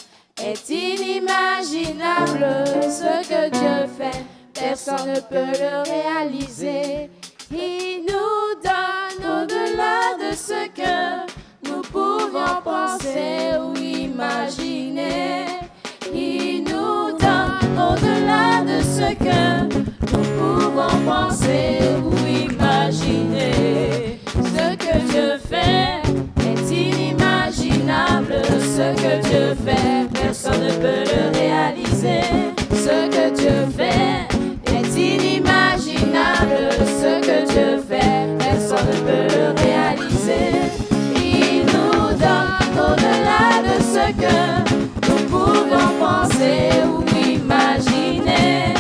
est inimaginable. Ce que Dieu fait, personne ne peut le réaliser. Il nous donne au-delà de ce que nous pouvions penser ou imaginer. Il nous donne au-delà de ce que nous pouvons penser ou imaginer. Ce que Dieu fait est inimaginable. Ce que Dieu fait, personne ne peut le réaliser. Ce que Dieu fait est inimaginable. Ce que Dieu fait, personne ne peut le réaliser. Il nous donne au-delà de ce que nous pouvons penser ou imaginer.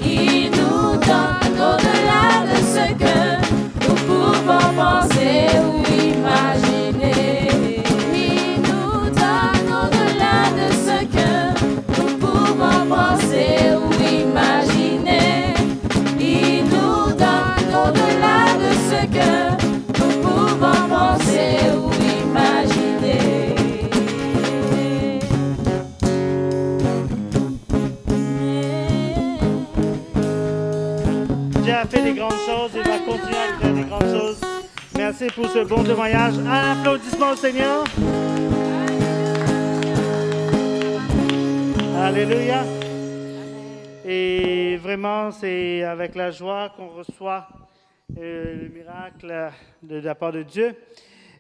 Il nous donne au-delà de ce fait des grandes choses, il va continuer à faire des grandes choses. Merci pour ce bon témoignage. Un applaudissement au Seigneur. Alléluia. Et vraiment, c'est avec la joie qu'on reçoit le miracle de la part de Dieu.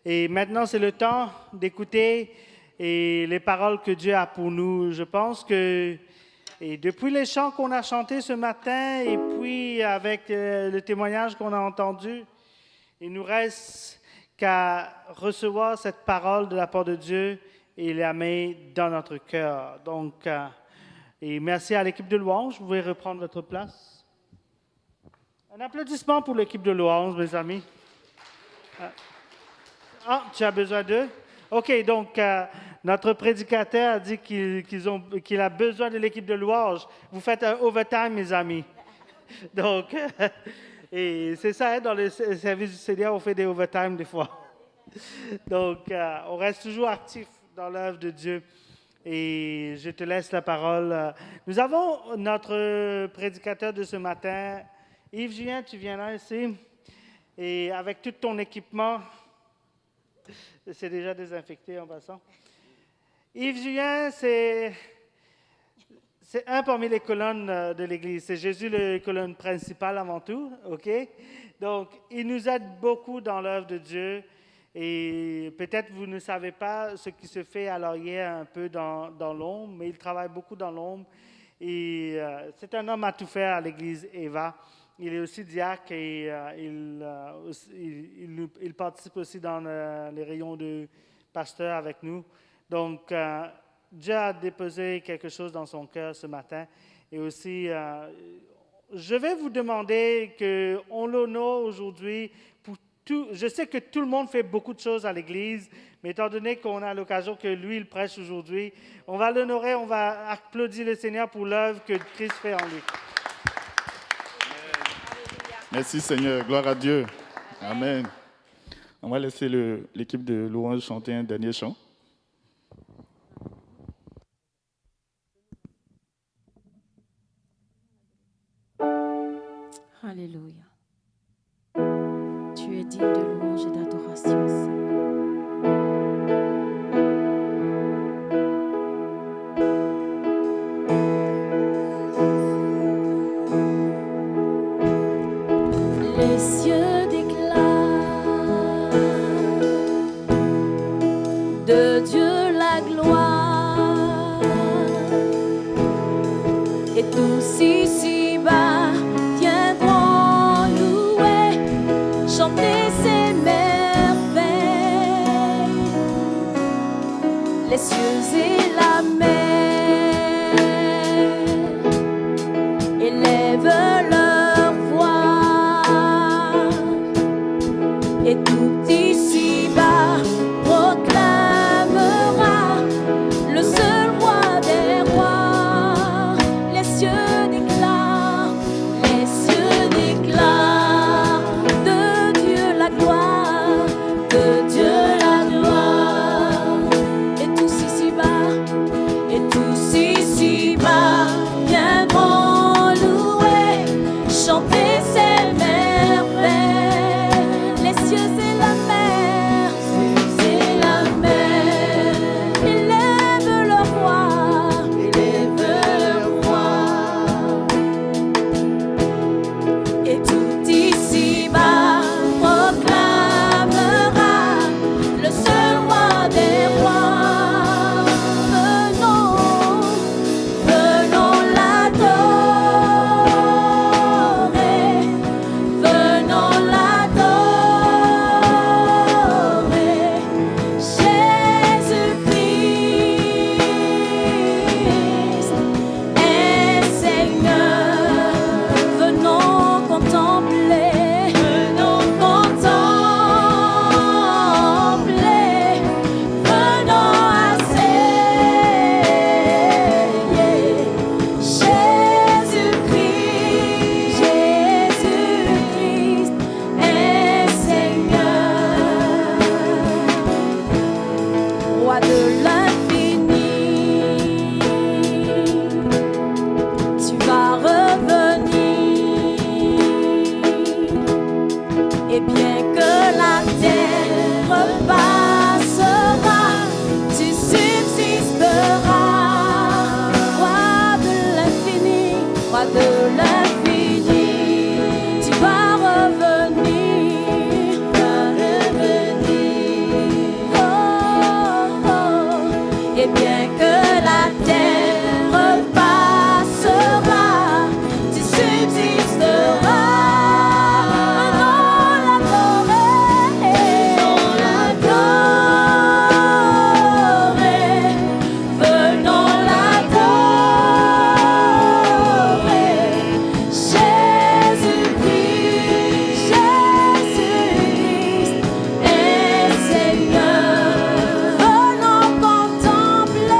Et maintenant, c'est le temps d'écouter les paroles que Dieu a pour nous. Je pense que depuis les chants qu'on a chantés ce matin et puis avec le témoignage qu'on a entendu, il nous reste qu'à recevoir cette parole de la part de Dieu et la mettre dans notre cœur. Donc, et merci à l'équipe de louange. Vous pouvez reprendre votre place. Un applaudissement pour l'équipe de louange, mes amis. Ah, tu as besoin d'eux? OK, donc notre prédicateur a dit qu'il a besoin de l'équipe de louange. Vous faites un overtime, mes amis. Donc, et c'est ça, hein, dans le service du Seigneur, on fait des overtime des fois. Donc, on reste toujours actif dans l'œuvre de Dieu. Et je te laisse la parole. Nous avons notre prédicateur de ce matin. Yves Julien, tu viens là ici. Et avec tout ton équipement, c'est déjà désinfecté en passant. Yves Julien, c'est un parmi les colonnes de l'Église. C'est Jésus, la colonne principale avant tout. OK? Donc, il nous aide beaucoup dans l'œuvre de Dieu. Et peut-être vous ne savez pas ce qui se fait à Laurier un peu dans l'ombre, mais il travaille beaucoup dans l'ombre. Et c'est un homme à tout faire à l'Église Eva. Il est aussi diacre et il participe aussi dans les rayons de pasteur avec nous. Donc, Dieu a déposé quelque chose dans son cœur ce matin. Et aussi, je vais vous demander qu'on l'honore aujourd'hui. Je sais que tout le monde fait beaucoup de choses à l'Église, mais étant donné qu'on a l'occasion que lui, il prêche aujourd'hui, on va l'honorer, on va applaudir le Seigneur pour l'œuvre que Christ fait en lui. Merci Seigneur, gloire à Dieu. Amen. On va laisser l'équipe de louange chanter un dernier chant. Alléluia. Tu es digne de louange et d'adoration, Seigneur. Les cieux déclarent de Dieu la gloire, et tous ici-bas viendront louer, chanter ses merveilles. Les cieux et la mer élèvent leur voix, et tout ici-bas proclamera le seul roi des rois. Les cieux déclarent de Dieu la gloire, de Dieu la gloire. Et tous ici-bas viendront louer, chanter ses merveilles. Les cieux et la mer élèvent leur voix, et tout ici-bas proclamera le seul roi des rois. Venons l'adorer, venons l'adorer. Jésus-Christ est Seigneur. Venons contempler, venons Jésus-Christ est Seigneur, roi de l'infini. Tu vas revenir Et bien que la terre passera, tu subsisteras. Contempler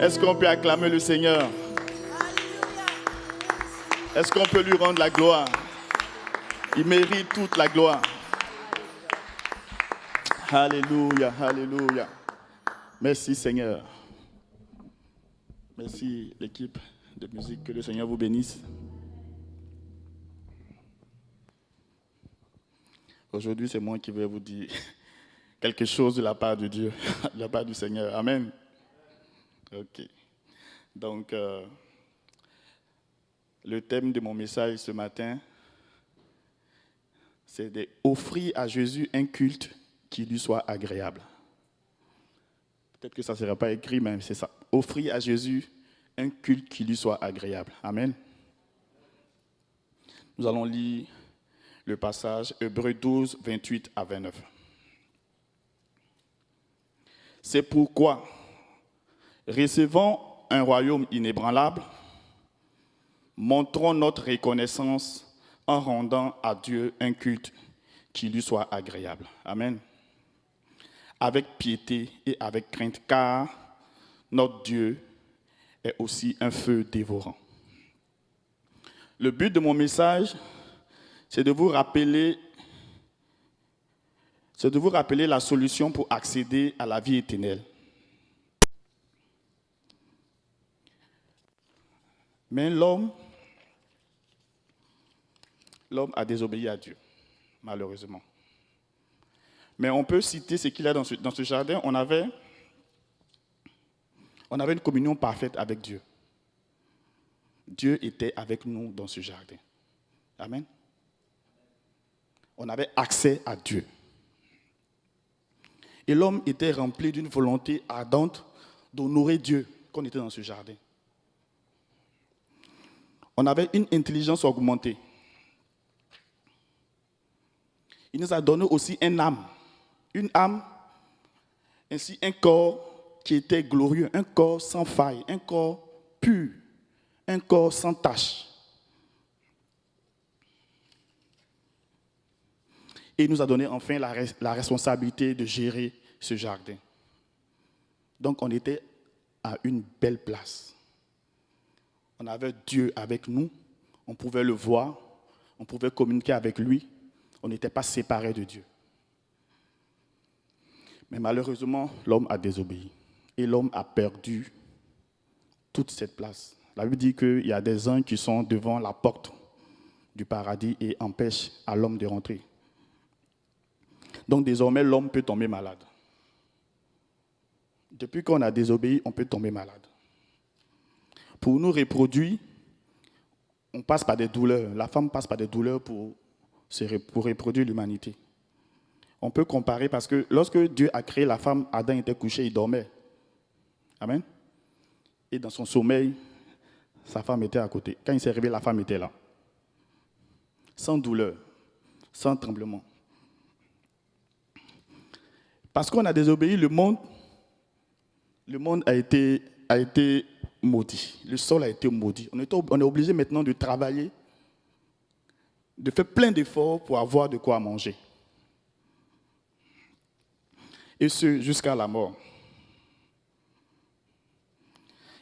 Est-ce qu'on peut acclamer le Seigneur? Est-ce qu'on peut lui rendre la gloire? Il mérite toute la gloire. Alléluia, alléluia. Merci Seigneur. Merci l'équipe de musique. Que le Seigneur vous bénisse. Aujourd'hui, c'est moi qui vais vous dire quelque chose de la part de Dieu, de la part du Seigneur. Amen. Ok. Donc, le thème de mon message ce matin, c'est d'offrir à Jésus un culte qui lui soit agréable. Peut-être que ça ne sera pas écrit, mais c'est ça. Offrir à Jésus un culte qui lui soit agréable. Amen. Nous allons lire le passage Hébreux 12, 28 à 29. C'est pourquoi, recevant un royaume inébranlable, montrons notre reconnaissance en rendant à Dieu un culte qui lui soit agréable. Amen. Avec piété et avec crainte, car notre Dieu est aussi un feu dévorant. Le but de mon message, c'est de vous rappeler la solution pour accéder à la vie éternelle. Mais l'homme a désobéi à Dieu, malheureusement. Mais on peut citer ce qu'il y a dans ce jardin. On avait une communion parfaite avec Dieu. Dieu était avec nous dans ce jardin. Amen. On avait accès à Dieu. Et l'homme était rempli d'une volonté ardente d'honorer Dieu quand on était dans ce jardin. On avait une intelligence augmentée. Il nous a donné aussi une âme, ainsi un corps qui était glorieux, un corps sans faille, un corps pur, un corps sans tache. Et il nous a donné enfin la responsabilité de gérer ce jardin. Donc on était à une belle place. On avait Dieu avec nous, on pouvait le voir, on pouvait communiquer avec lui, on n'était pas séparés de Dieu. Mais malheureusement, l'homme a désobéi et l'homme a perdu toute cette place. La Bible dit qu'il y a des anges qui sont devant la porte du paradis et empêchent à l'homme de rentrer. Donc désormais, l'homme peut tomber malade. Depuis qu'on a désobéi, on peut tomber malade. Pour nous reproduire, on passe par des douleurs. La femme passe par des douleurs pour reproduire l'humanité. On peut comparer parce que lorsque Dieu a créé la femme, Adam était couché, il dormait. Amen. Et dans son sommeil, sa femme était à côté. Quand il s'est réveillé, la femme était là. Sans douleur, sans tremblement. Parce qu'on a désobéi, le monde a été maudit. Le sol a été maudit. On est obligé maintenant de travailler, de faire plein d'efforts pour avoir de quoi manger. Et ce, jusqu'à la mort.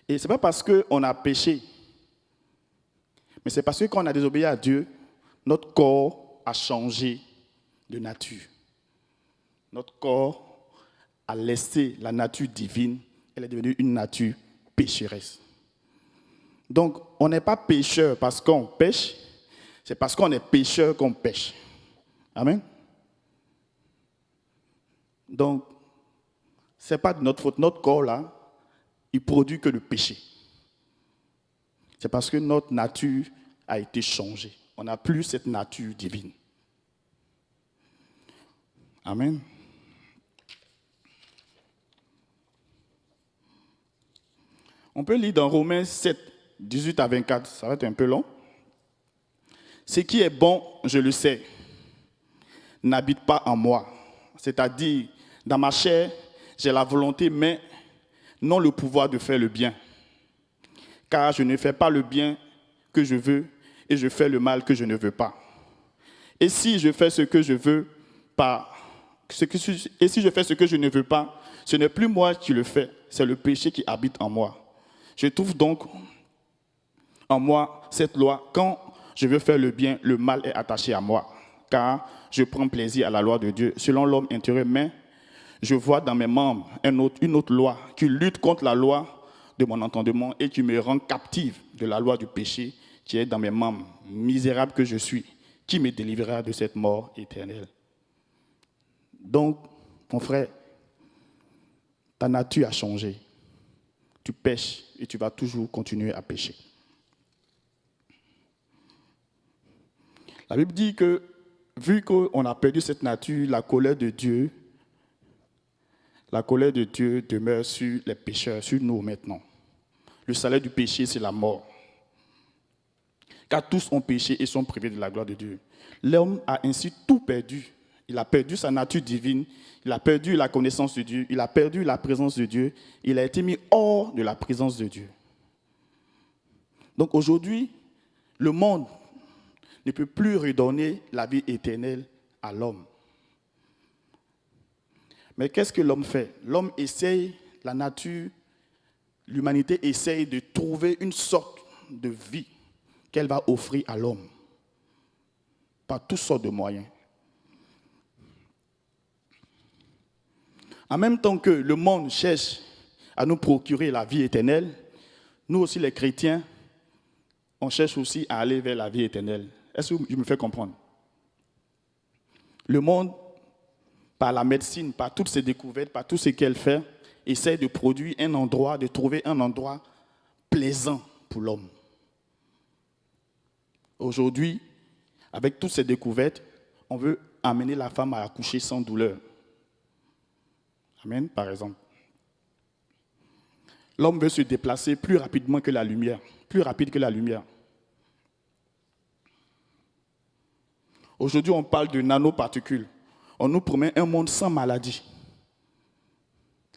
Et ce n'est pas parce qu'on a péché, mais c'est parce que quand on a désobéi à Dieu, notre corps a changé de nature. Notre corps a laissé la nature divine, elle est devenue une nature pécheresse. Donc, on n'est pas pécheur parce qu'on pêche, c'est parce qu'on est pécheur qu'on pêche. Amen. Donc, ce n'est pas de notre faute. Notre corps, là, il produit que le péché. C'est parce que notre nature a été changée. On n'a plus cette nature divine. Amen. On peut lire dans Romains 7, 18 à 24, ça va être un peu long. Ce qui est bon, je le sais, n'habite pas en moi. C'est-à-dire, dans ma chair, j'ai la volonté, mais non le pouvoir de faire le bien. Car je ne fais pas le bien que je veux et je fais le mal que je ne veux pas. Et si je fais ce que je veux pas, et si je fais ce que je ne veux pas, ce n'est plus moi qui le fais, c'est le péché qui habite en moi. Je trouve donc en moi cette loi. Quand je veux faire le bien, le mal est attaché à moi, car je prends plaisir à la loi de Dieu selon l'homme intérieur, mais je vois dans mes membres une autre loi qui lutte contre la loi de mon entendement et qui me rend captive de la loi du péché qui est dans mes membres. Misérable que je suis, qui me délivrera de cette mort éternelle? Donc, mon frère, ta nature a changé. Tu pêches et tu vas toujours continuer à pécher. La Bible dit que, vu qu'on a perdu cette nature, la colère de Dieu demeure sur les pécheurs, sur nous maintenant. Le salaire du péché, c'est la mort. Car tous ont péché et sont privés de la gloire de Dieu. L'homme a ainsi tout perdu. Il a perdu sa nature divine, il a perdu la connaissance de Dieu, il a perdu la présence de Dieu, il a été mis hors de la présence de Dieu. Donc aujourd'hui, le monde ne peut plus redonner la vie éternelle à l'homme. Mais qu'est-ce que l'homme fait? L'homme essaye, la nature, l'humanité essaye de trouver une sorte de vie qu'elle va offrir à l'homme par toutes sortes de moyens. En même temps que le monde cherche à nous procurer la vie éternelle, nous aussi les chrétiens, on cherche aussi à aller vers la vie éternelle. Est-ce que je me fais comprendre? Le monde, par la médecine, par toutes ses découvertes, par tout ce qu'elle fait, essaie de produire un endroit, de trouver un endroit plaisant pour l'homme. Aujourd'hui, avec toutes ces découvertes, on veut amener la femme à accoucher sans douleur. Amen, par exemple. L'homme veut se déplacer plus rapidement que la lumière, plus rapide que la lumière. Aujourd'hui, on parle de nanoparticules. On nous promet un monde sans maladie.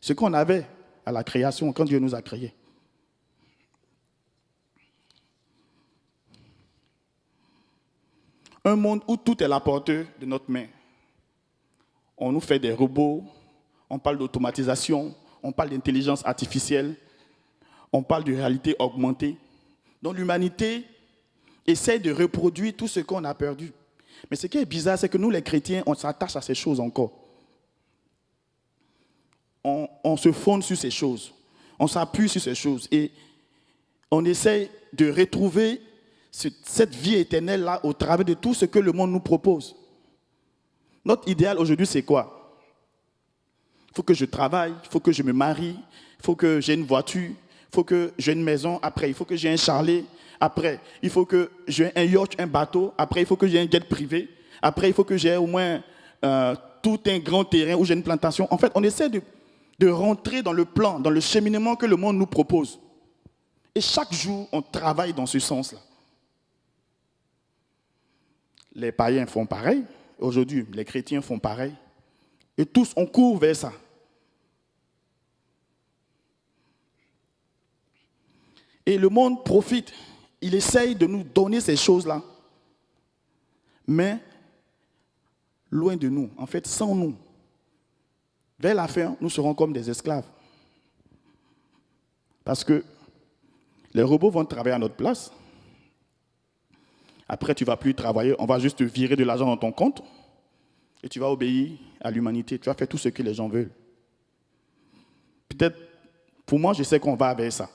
Ce qu'on avait à la création, quand Dieu nous a créés. Un monde où tout est à la portée de notre main. On nous fait des robots, on parle d'automatisation, on parle d'intelligence artificielle, on parle de réalité augmentée. Donc l'humanité essaie de reproduire tout ce qu'on a perdu. Mais ce qui est bizarre, c'est que nous les chrétiens, on s'attache à ces choses encore. On se fonde sur ces choses, on s'appuie sur ces choses et on essaie de retrouver cette vie éternelle-là au travers de tout ce que le monde nous propose. Notre idéal aujourd'hui, c'est quoi? Il faut que je travaille, il faut que je me marie, il faut que j'ai une voiture, il faut que j'ai une maison, après il faut que j'ai un chalet, après il faut que j'ai un yacht, un bateau, après il faut que j'ai un jet privé, après il faut que j'ai au moins tout un grand terrain où j'ai une plantation. En fait, on essaie de rentrer dans le plan, dans le cheminement que le monde nous propose. Et chaque jour, on travaille dans ce sens-là. Les païens font pareil. Aujourd'hui, les chrétiens font pareil. Et tous, on court vers ça. Et le monde profite. Il essaye de nous donner ces choses-là. Mais, loin de nous, en fait, sans nous. Vers la fin, nous serons comme des esclaves. Parce que les robots vont travailler à notre place. Après, tu ne vas plus travailler, on va juste te virer de l'argent dans ton compte et tu vas obéir à l'humanité. Tu vas faire tout ce que les gens veulent. Peut-être, pour moi, je sais qu'on va vers ça.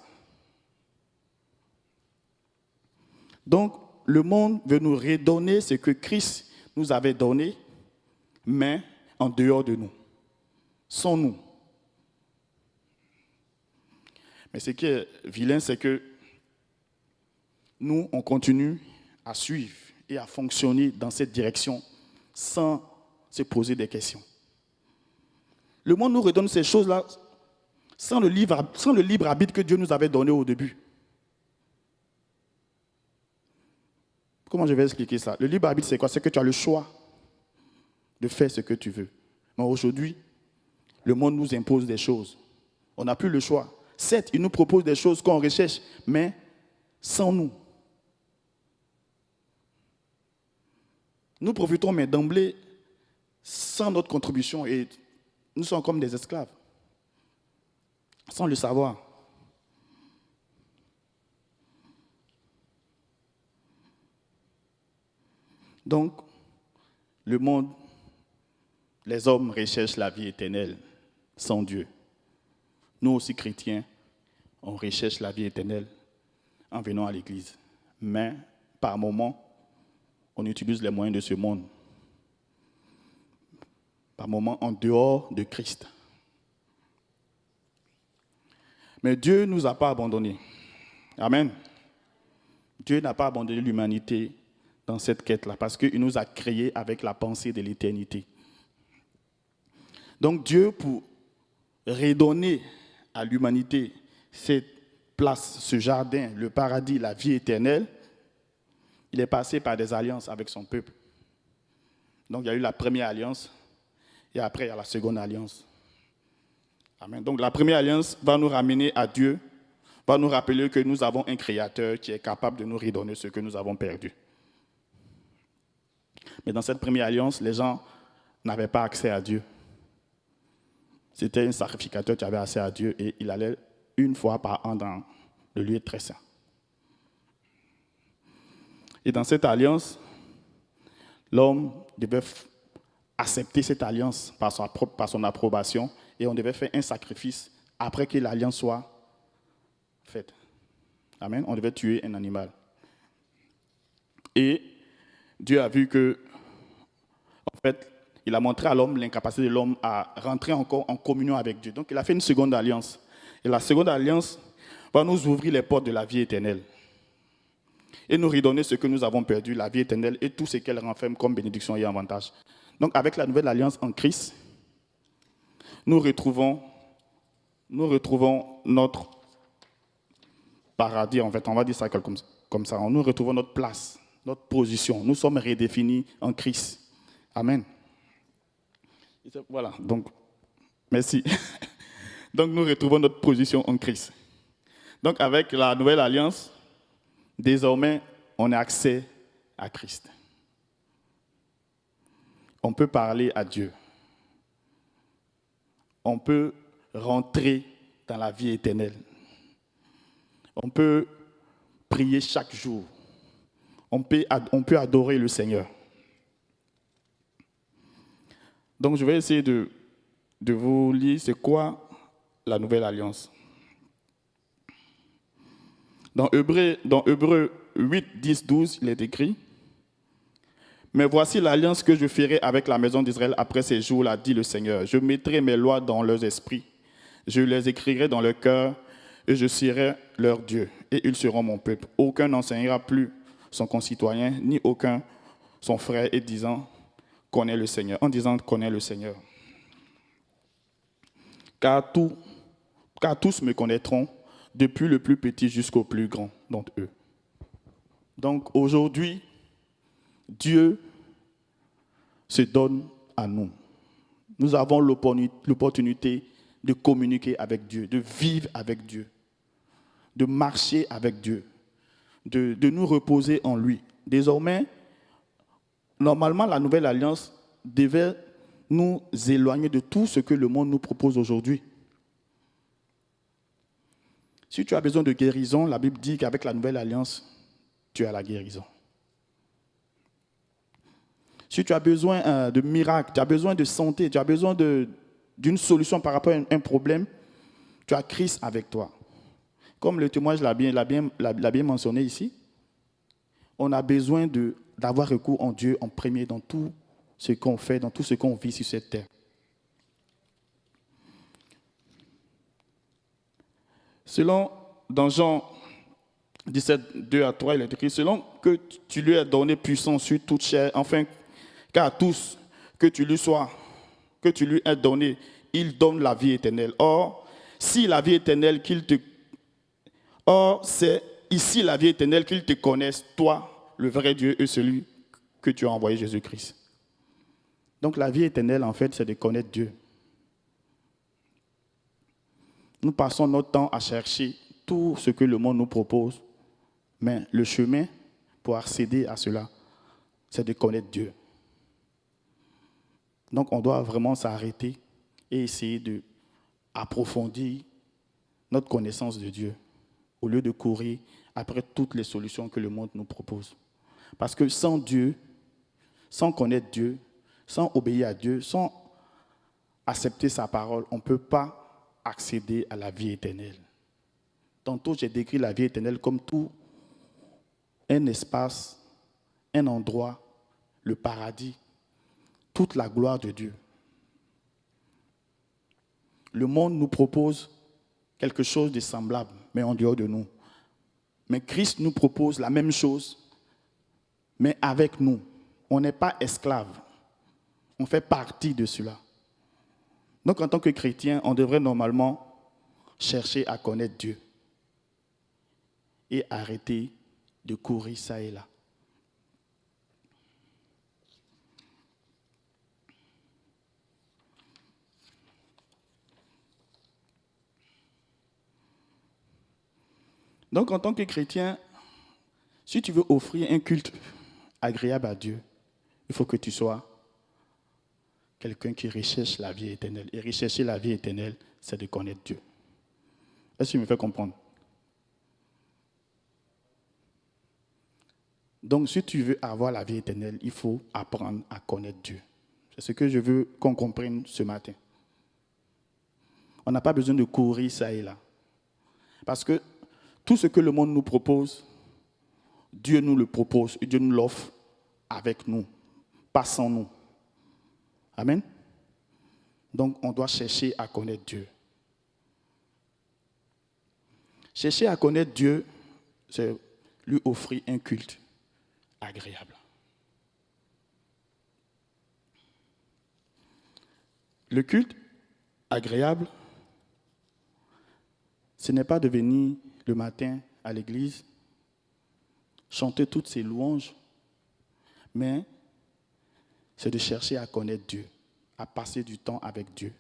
Donc, le monde veut nous redonner ce que Christ nous avait donné, mais en dehors de nous, sans nous. Mais ce qui est vilain, c'est que nous, on continue à suivre et à fonctionner dans cette direction sans se poser des questions. Le monde nous redonne ces choses-là sans le libre arbitre que Dieu nous avait donné au début. Comment je vais expliquer ça? Le libre arbitre, c'est quoi? C'est que tu as le choix de faire ce que tu veux. Mais aujourd'hui, le monde nous impose des choses. On n'a plus le choix. Certes, il nous propose des choses qu'on recherche, mais sans nous. Nous profitons, mais d'emblée, sans notre contribution, et nous sommes comme des esclaves, sans le savoir. Donc, le monde, les hommes recherchent la vie éternelle sans Dieu. Nous aussi, chrétiens, on recherche la vie éternelle en venant à l'église. Mais, par moments, on utilise les moyens de ce monde. Par moments, en dehors de Christ. Mais Dieu ne nous a pas abandonnés. Amen. Dieu n'a pas abandonné l'humanité dans cette quête-là, parce qu'il nous a créés avec la pensée de l'éternité. Donc Dieu, pour redonner à l'humanité cette place, ce jardin, le paradis, la vie éternelle, il est passé par des alliances avec son peuple. Donc il y a eu la première alliance, et après il y a la seconde alliance. Amen. Donc la première alliance va nous ramener à Dieu, va nous rappeler que nous avons un Créateur qui est capable de nous redonner ce que nous avons perdu. Mais dans cette première alliance, les gens n'avaient pas accès à Dieu. C'était un sacrificateur qui avait accès à Dieu et il allait une fois par an dans le lieu très saint. Et dans cette alliance, l'homme devait accepter cette alliance par son approbation et on devait faire un sacrifice après que l'alliance soit faite. Amen. On devait tuer un animal. Et Dieu a vu que, en fait, il a montré à l'homme l'incapacité de l'homme à rentrer encore en communion avec Dieu. Donc, il a fait une seconde alliance. Et la seconde alliance va nous ouvrir les portes de la vie éternelle. Et nous redonner ce que nous avons perdu, la vie éternelle, et tout ce qu'elle renferme comme bénédiction et avantage. Donc, avec la nouvelle alliance en Christ, nous retrouvons notre paradis, en fait, on va dire ça comme ça. Nous retrouvons notre place, notre position. Nous sommes redéfinis en Christ. Amen. Voilà, donc, merci. Donc, nous retrouvons notre position en Christ. Donc, avec la nouvelle alliance, désormais, on a accès à Christ. On peut parler à Dieu. On peut rentrer dans la vie éternelle. On peut prier chaque jour. On peut adorer le Seigneur. Donc, je vais essayer de vous lire c'est quoi la nouvelle alliance. Dans Hébreux 8, 10, 12, il est écrit « Mais voici l'alliance que je ferai avec la maison d'Israël après ces jours-là, dit le Seigneur. Je mettrai mes lois dans leurs esprits, je les écrirai dans leur cœur, et je serai leur Dieu, et ils seront mon peuple. Aucun n'enseignera plus son concitoyen, ni aucun son frère, en disant connais le Seigneur. Car tous me connaîtront, depuis le plus petit jusqu'au plus grand d'entre eux. » Donc aujourd'hui, Dieu se donne à nous. Nous avons l'opportunité de communiquer avec Dieu, de vivre avec Dieu, de marcher avec Dieu, de nous reposer en lui. Désormais, normalement, la nouvelle alliance devait nous éloigner de tout ce que le monde nous propose aujourd'hui. Si tu as besoin de guérison, la Bible dit qu'avec la nouvelle alliance, tu as la guérison. Si tu as besoin de miracles, tu as besoin de santé, tu as besoin d'une solution par rapport à un problème, tu as Christ avec toi. Comme le témoignage l'a bien mentionné ici, on a besoin d'avoir recours en Dieu en premier dans tout ce qu'on fait, dans tout ce qu'on vit sur cette terre. Dans Jean 17, 2 à 3, il est écrit, selon que tu lui as donné puissance sur toute chair, enfin, qu'à tous que tu lui as donné, il donne la vie éternelle. C'est ici la vie éternelle qu'ils te connaissent, toi, le vrai Dieu, et celui que tu as envoyé, Jésus-Christ. Donc la vie éternelle, en fait, c'est de connaître Dieu. Nous passons notre temps à chercher tout ce que le monde nous propose, mais le chemin pour accéder à cela, c'est de connaître Dieu. Donc on doit vraiment s'arrêter et essayer d'approfondir notre connaissance de Dieu, au lieu de courir après toutes les solutions que le monde nous propose. Parce que sans Dieu, sans connaître Dieu, sans obéir à Dieu, sans accepter sa parole, on ne peut pas accéder à la vie éternelle. Tantôt, j'ai décrit la vie éternelle comme tout un espace, un endroit, le paradis, toute la gloire de Dieu. Le monde nous propose quelque chose de semblable, mais en dehors de nous. Mais Christ nous propose la même chose, mais avec nous. On n'est pas esclave. On fait partie de cela. Donc, en tant que chrétien, on devrait normalement chercher à connaître Dieu et arrêter de courir ça et là. Donc, en tant que chrétien, si tu veux offrir un culte agréable à Dieu, il faut que tu sois quelqu'un qui recherche la vie éternelle. Et rechercher la vie éternelle, c'est de connaître Dieu. Est-ce que tu me fais comprendre? Donc, si tu veux avoir la vie éternelle, il faut apprendre à connaître Dieu. C'est ce que je veux qu'on comprenne ce matin. On n'a pas besoin de courir ça et là. Parce que tout ce que le monde nous propose, Dieu nous le propose et Dieu nous l'offre avec nous, pas sans nous. Amen. Donc, on doit chercher à connaître Dieu. Chercher à connaître Dieu, c'est lui offrir un culte agréable. Le culte agréable, ce n'est pas de venir le matin à l'église, chanter toutes ces louanges, mais c'est de chercher à connaître Dieu, à passer du temps avec Dieu,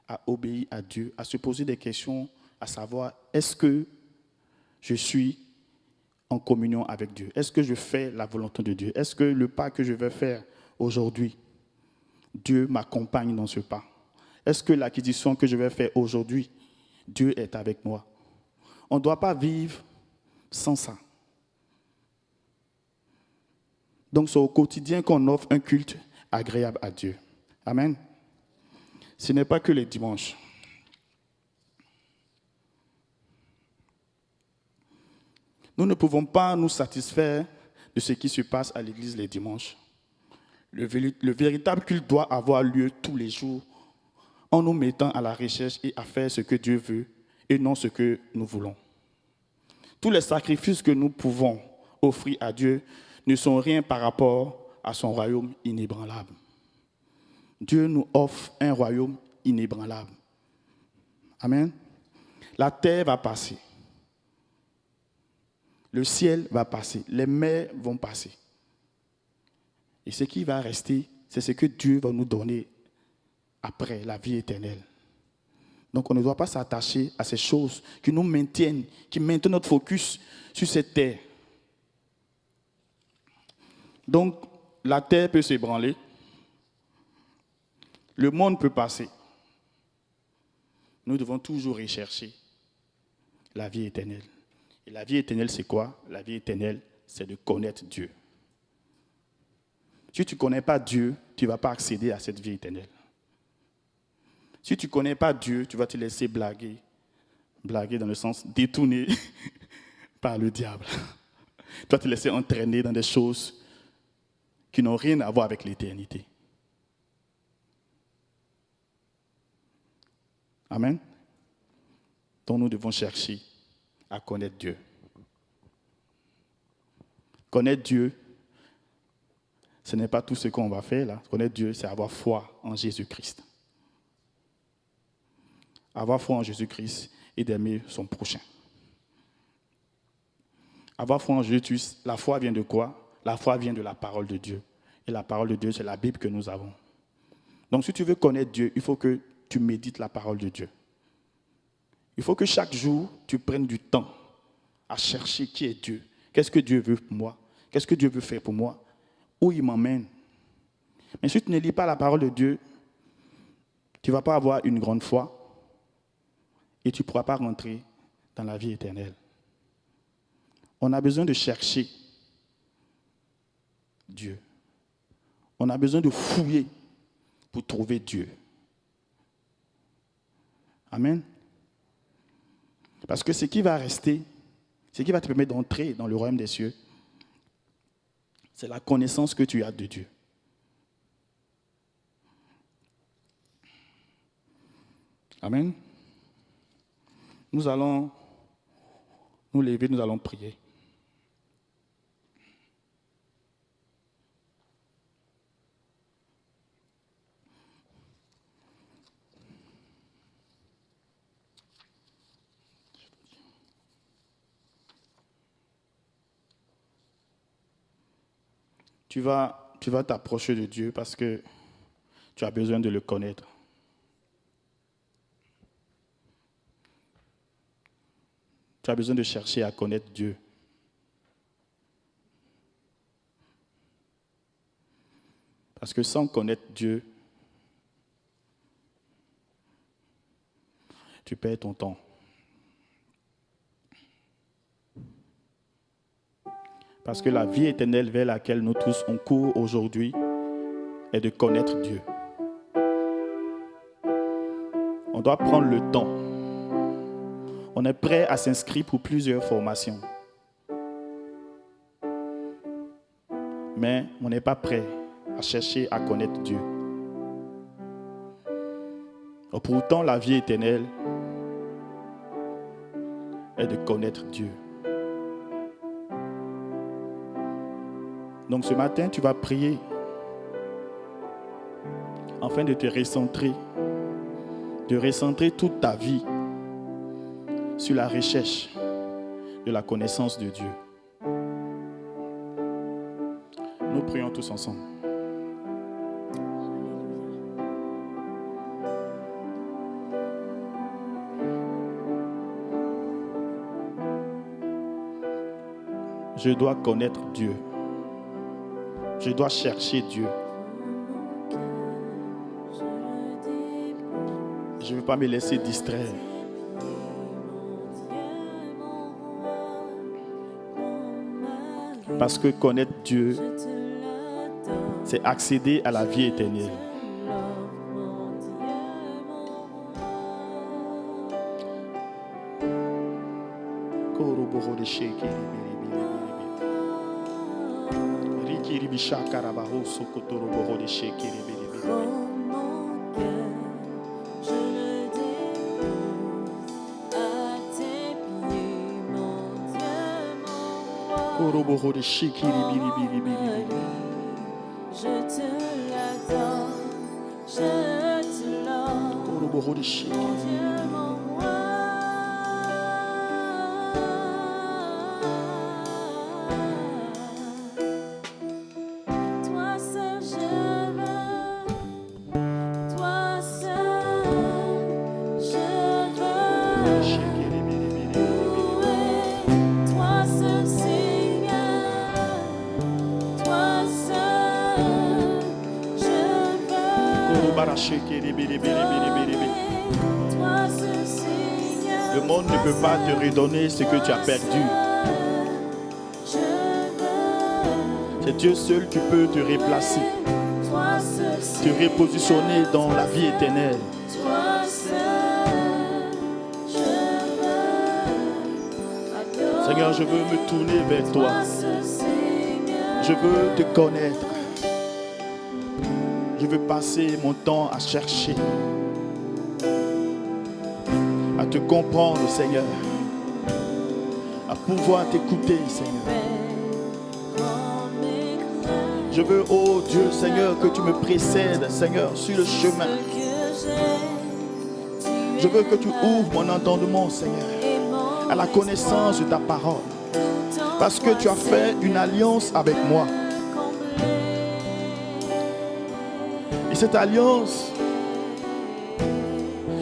à obéir à Dieu, à se poser des questions, à savoir, est-ce que je suis en communion avec Dieu? Est-ce que je fais la volonté de Dieu? Est-ce que le pas que je vais faire aujourd'hui, Dieu m'accompagne dans ce pas? Est-ce que l'acquisition que je vais faire aujourd'hui, Dieu est avec moi? On ne doit pas vivre sans ça. Donc c'est au quotidien qu'on offre un culte agréable à Dieu. Amen. Ce n'est pas que les dimanches. Nous ne pouvons pas nous satisfaire de ce qui se passe à l'église les dimanches. Le véritable culte doit avoir lieu tous les jours en nous mettant à la recherche et à faire ce que Dieu veut et non ce que nous voulons. Tous les sacrifices que nous pouvons offrir à Dieu ne sont rien par rapport à son royaume inébranlable. Dieu nous offre un royaume inébranlable. Amen. La terre va passer. Le ciel va passer. Les mers vont passer. Et ce qui va rester, c'est ce que Dieu va nous donner après la vie éternelle. Donc on ne doit pas s'attacher à ces choses qui nous maintiennent, qui maintiennent notre focus sur cette terre. Donc la terre peut s'ébranler, le monde peut passer. Nous devons toujours rechercher la vie éternelle. Et la vie éternelle, c'est quoi? La vie éternelle, c'est de connaître Dieu. Si tu ne connais pas Dieu, tu ne vas pas accéder à cette vie éternelle. Si tu ne connais pas Dieu, tu vas te laisser blaguer. Blaguer dans le sens détourné par le diable. Tu vas te laisser entraîner dans des choses qui n'ont rien à voir avec l'éternité. Amen. Donc nous devons chercher à connaître Dieu. Connaître Dieu, ce n'est pas tout ce qu'on va faire là. Connaître Dieu, c'est avoir foi en Jésus-Christ. Avoir foi en Jésus-Christ et d'aimer son prochain. Avoir foi en Jésus, la foi vient de quoi? La foi vient de la parole de Dieu. Et la parole de Dieu, c'est la Bible que nous avons. Donc si tu veux connaître Dieu, il faut que tu médites la parole de Dieu. Il faut que chaque jour, tu prennes du temps à chercher qui est Dieu. Qu'est-ce que Dieu veut pour moi? Qu'est-ce que Dieu veut faire pour moi? Où il m'emmène? Mais si tu ne lis pas la parole de Dieu, tu ne vas pas avoir une grande foi et tu ne pourras pas rentrer dans la vie éternelle. On a besoin de chercher Dieu. On a besoin de fouiller pour trouver Dieu. Amen. Parce que ce qui va rester, ce qui va te permettre d'entrer dans le royaume des cieux, c'est la connaissance que tu as de Dieu. Amen. Nous allons nous lever, nous allons prier. Tu vas t'approcher de Dieu parce que tu as besoin de le connaître. Tu as besoin de chercher à connaître Dieu. Parce que sans connaître Dieu, tu perds ton temps. Parce que la vie éternelle vers laquelle nous tous on court aujourd'hui est de connaître Dieu. On doit prendre le temps. On est prêt à s'inscrire pour plusieurs formations. Mais on n'est pas prêt à chercher à connaître Dieu. Et pourtant, la vie éternelle est de connaître Dieu. Donc ce matin, tu vas prier afin de te recentrer, de recentrer toute ta vie sur la recherche de la connaissance de Dieu. Nous prions tous ensemble. Je dois connaître Dieu. Je dois chercher Dieu. Je ne veux pas me laisser distraire. Parce que connaître Dieu, c'est accéder à la vie éternelle. Je te l'adore, je te loue, mon Dieu, mon roi. Toi seul je veux, toi seul je veux louer, toi seul Seigneur, toi seul je veux. Toi seul Seigneur, Le monde ne peut pas te redonner ce que tu as perdu. je veux. C'est Dieu seul qui peut te replacer, Toi seul te Seigneur, repositionner dans la vie éternelle. toi seul je veux adorer. Seigneur, je veux me tourner vers toi. Toi seul Seigneur, Je veux te connaître. Je veux passer mon temps à chercher, à te comprendre, Seigneur, à pouvoir t'écouter, Seigneur. prends mes craintes, Je veux, oh Dieu, Seigneur, que tu me précèdes, Seigneur, sur le chemin. ce que j'ai. Je veux que tu ouvres mon entendement, Seigneur, à la connaissance de ta parole. Parce que tu as fait une alliance avec moi. Et cette alliance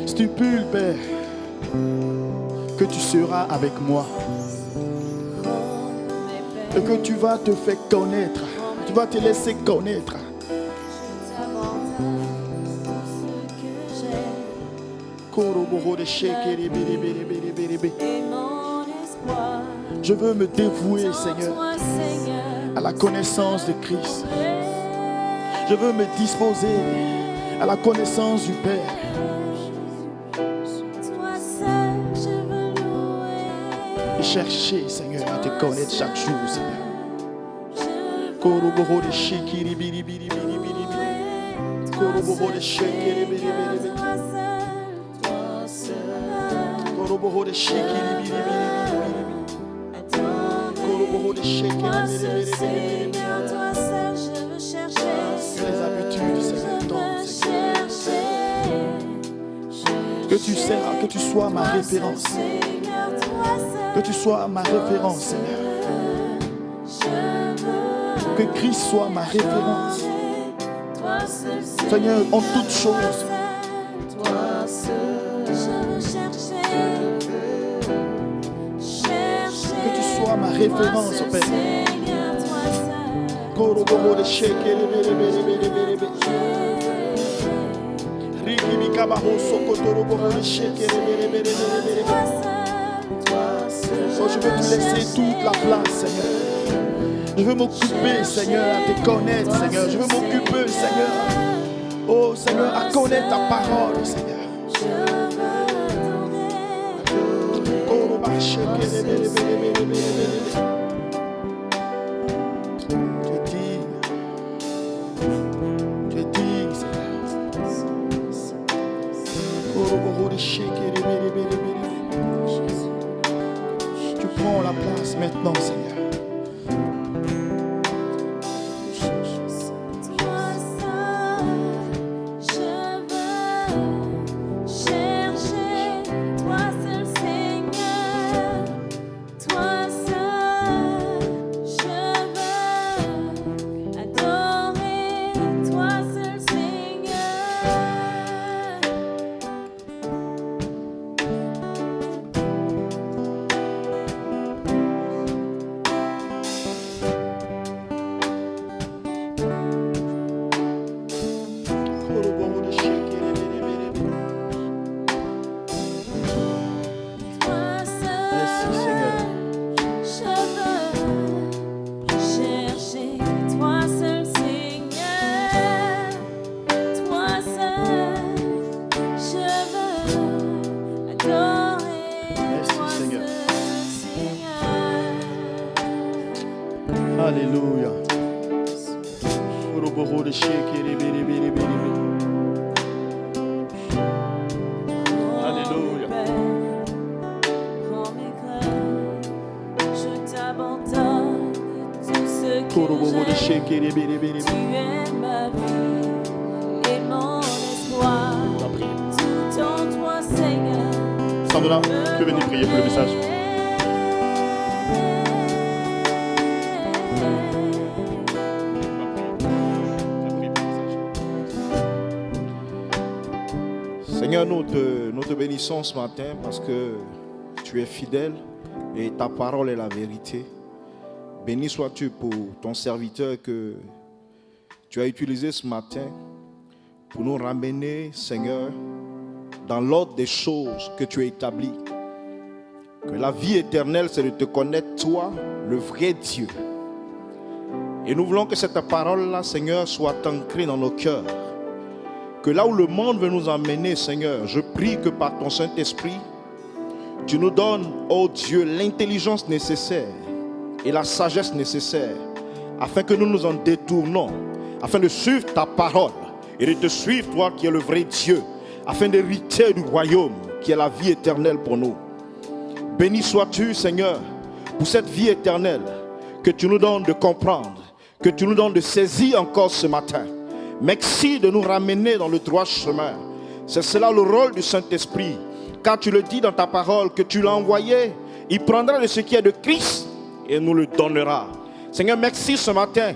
stipule, Père, que tu seras avec moi. Et que tu vas te faire connaître. Tu vas te laisser connaître. Et mon espoir, Je veux me dévouer, Seigneur, toi Seigneur, à la connaissance de Christ. Je veux me disposer à la connaissance du Père. Toi seul, je veux louer. Et chercher, Seigneur, à te connaître chaque jour, Seigneur. Je Koroboro de shekiri biri biri biri biri biri. Koroboro de shekiri biri biri biri. toi seul, Koroboro de shekiri biri biri biri. Koroboro de shekiri toi biri seul, biri biri. Seigneur, toi seul, je veux chercher. Que les habitudes, Seigneur, Je tombent, veux Seigneur. chercher. Que tu seras, que tu sois ma référence. Seigneur, toi seul, Que tu sois ma référence, Seigneur. je veux Que Christ soit ma référence. toi seul, Seigneur, en toutes choses. toi seul, je veux chercher. Que tu sois ma référence, Toi seul, Père. Seigneur, toi seul. Koroboro de shekiri biri biri biri biri biri. Riki bika baho sokotorobo de shekiri biri biri biri biri. Oh, je veux te laisser toute la place, Seigneur. Je veux m'occuper, Seigneur, à te connaître, Seigneur. Je veux m'occuper, Seigneur. Oh, Seigneur, à connaître ta parole, Seigneur. Koroba shekiri biri biri biri biri biri. Tu es digne. Tu es digne, Seigneur. Koroboro de shekiri biri biri biri biri. Tu prends la place maintenant, Seigneur. Toi seul, je veux chercher. Toi seul, Seigneur. Toi seul, je veux adorer. Toi seul, Seigneur. Koroboro de shekiri biri biri biri. Toi seul, Merci, Seigneur. je veux chercher. Toi seul, Seigneur. Toi seul, je veux adorer. Merci, Toi Seigneur. seul, Seigneur. Alléluia. Koroboro de shekiri biri biri biri biri. Alléluia. Prends mes cœurs, je t'abandonne tout ce Koroboro de que j'ai. shekiri biri biri Tu biri. es ma vie et mon espoir. On va prier. Tout en toi, Seigneur. Sandra, tu peux venir prier pour le message. Seigneur, nous te bénissons ce matin parce que tu es fidèle et ta parole est la vérité. Béni sois-tu pour ton serviteur que tu as utilisé ce matin pour nous ramener, Seigneur, dans l'ordre des choses que tu as établies. Que la vie éternelle, c'est de te connaître, toi, le vrai Dieu. Et nous voulons que cette parole-là, Seigneur, soit ancrée dans nos cœurs. Que là où le monde veut nous emmener, Seigneur, je prie que par ton Saint-Esprit, tu nous donnes, oh Dieu, l'intelligence nécessaire et la sagesse nécessaire afin que nous nous en détournons, afin de suivre ta parole et de te suivre, toi qui es le vrai Dieu, afin d'hériter du royaume qui est la vie éternelle pour nous. Béni sois-tu, Seigneur, pour cette vie éternelle que tu nous donnes de comprendre, que tu nous donnes de saisir encore ce matin. Merci de nous ramener dans le droit chemin. C'est cela le rôle du Saint-Esprit. Car tu le dis dans ta parole que tu l'as envoyé, il prendra de ce qui est de Christ et nous le donnera. Seigneur, merci ce matin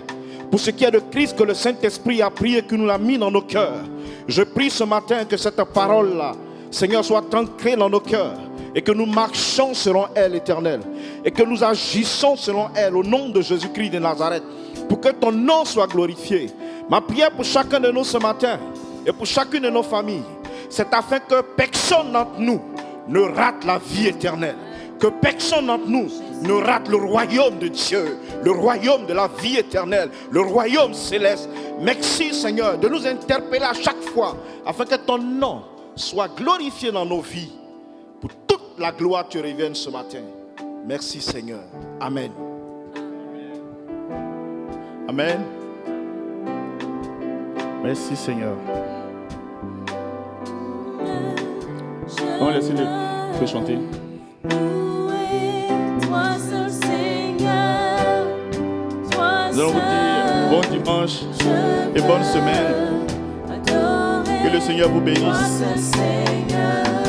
pour ce qui est de Christ que le Saint-Esprit a pris et que nous l'a mis dans nos cœurs. Je prie ce matin que cette parole-là, Seigneur, soit ancrée dans nos cœurs et que nous marchons selon elle, éternelle, et que nous agissons selon elle au nom de Jésus-Christ de Nazareth, pour que ton nom soit glorifié. Ma prière pour chacun de nous ce matin et pour chacune de nos familles, c'est afin que personne d'entre nous ne rate la vie éternelle. Que personne d'entre nous ne rate le royaume de Dieu, le royaume de la vie éternelle, le royaume céleste. Merci Seigneur de nous interpeller à chaque fois afin que ton nom soit glorifié dans nos vies. Pour toute la gloire te revienne ce matin. Merci Seigneur. Amen. Amen. Merci Seigneur. On va laisser le feu chanter. Toi seul Seigneur, toi Nous allons vous dire bon dimanche et bonne semaine. Que le Seigneur vous bénisse. Seigneur.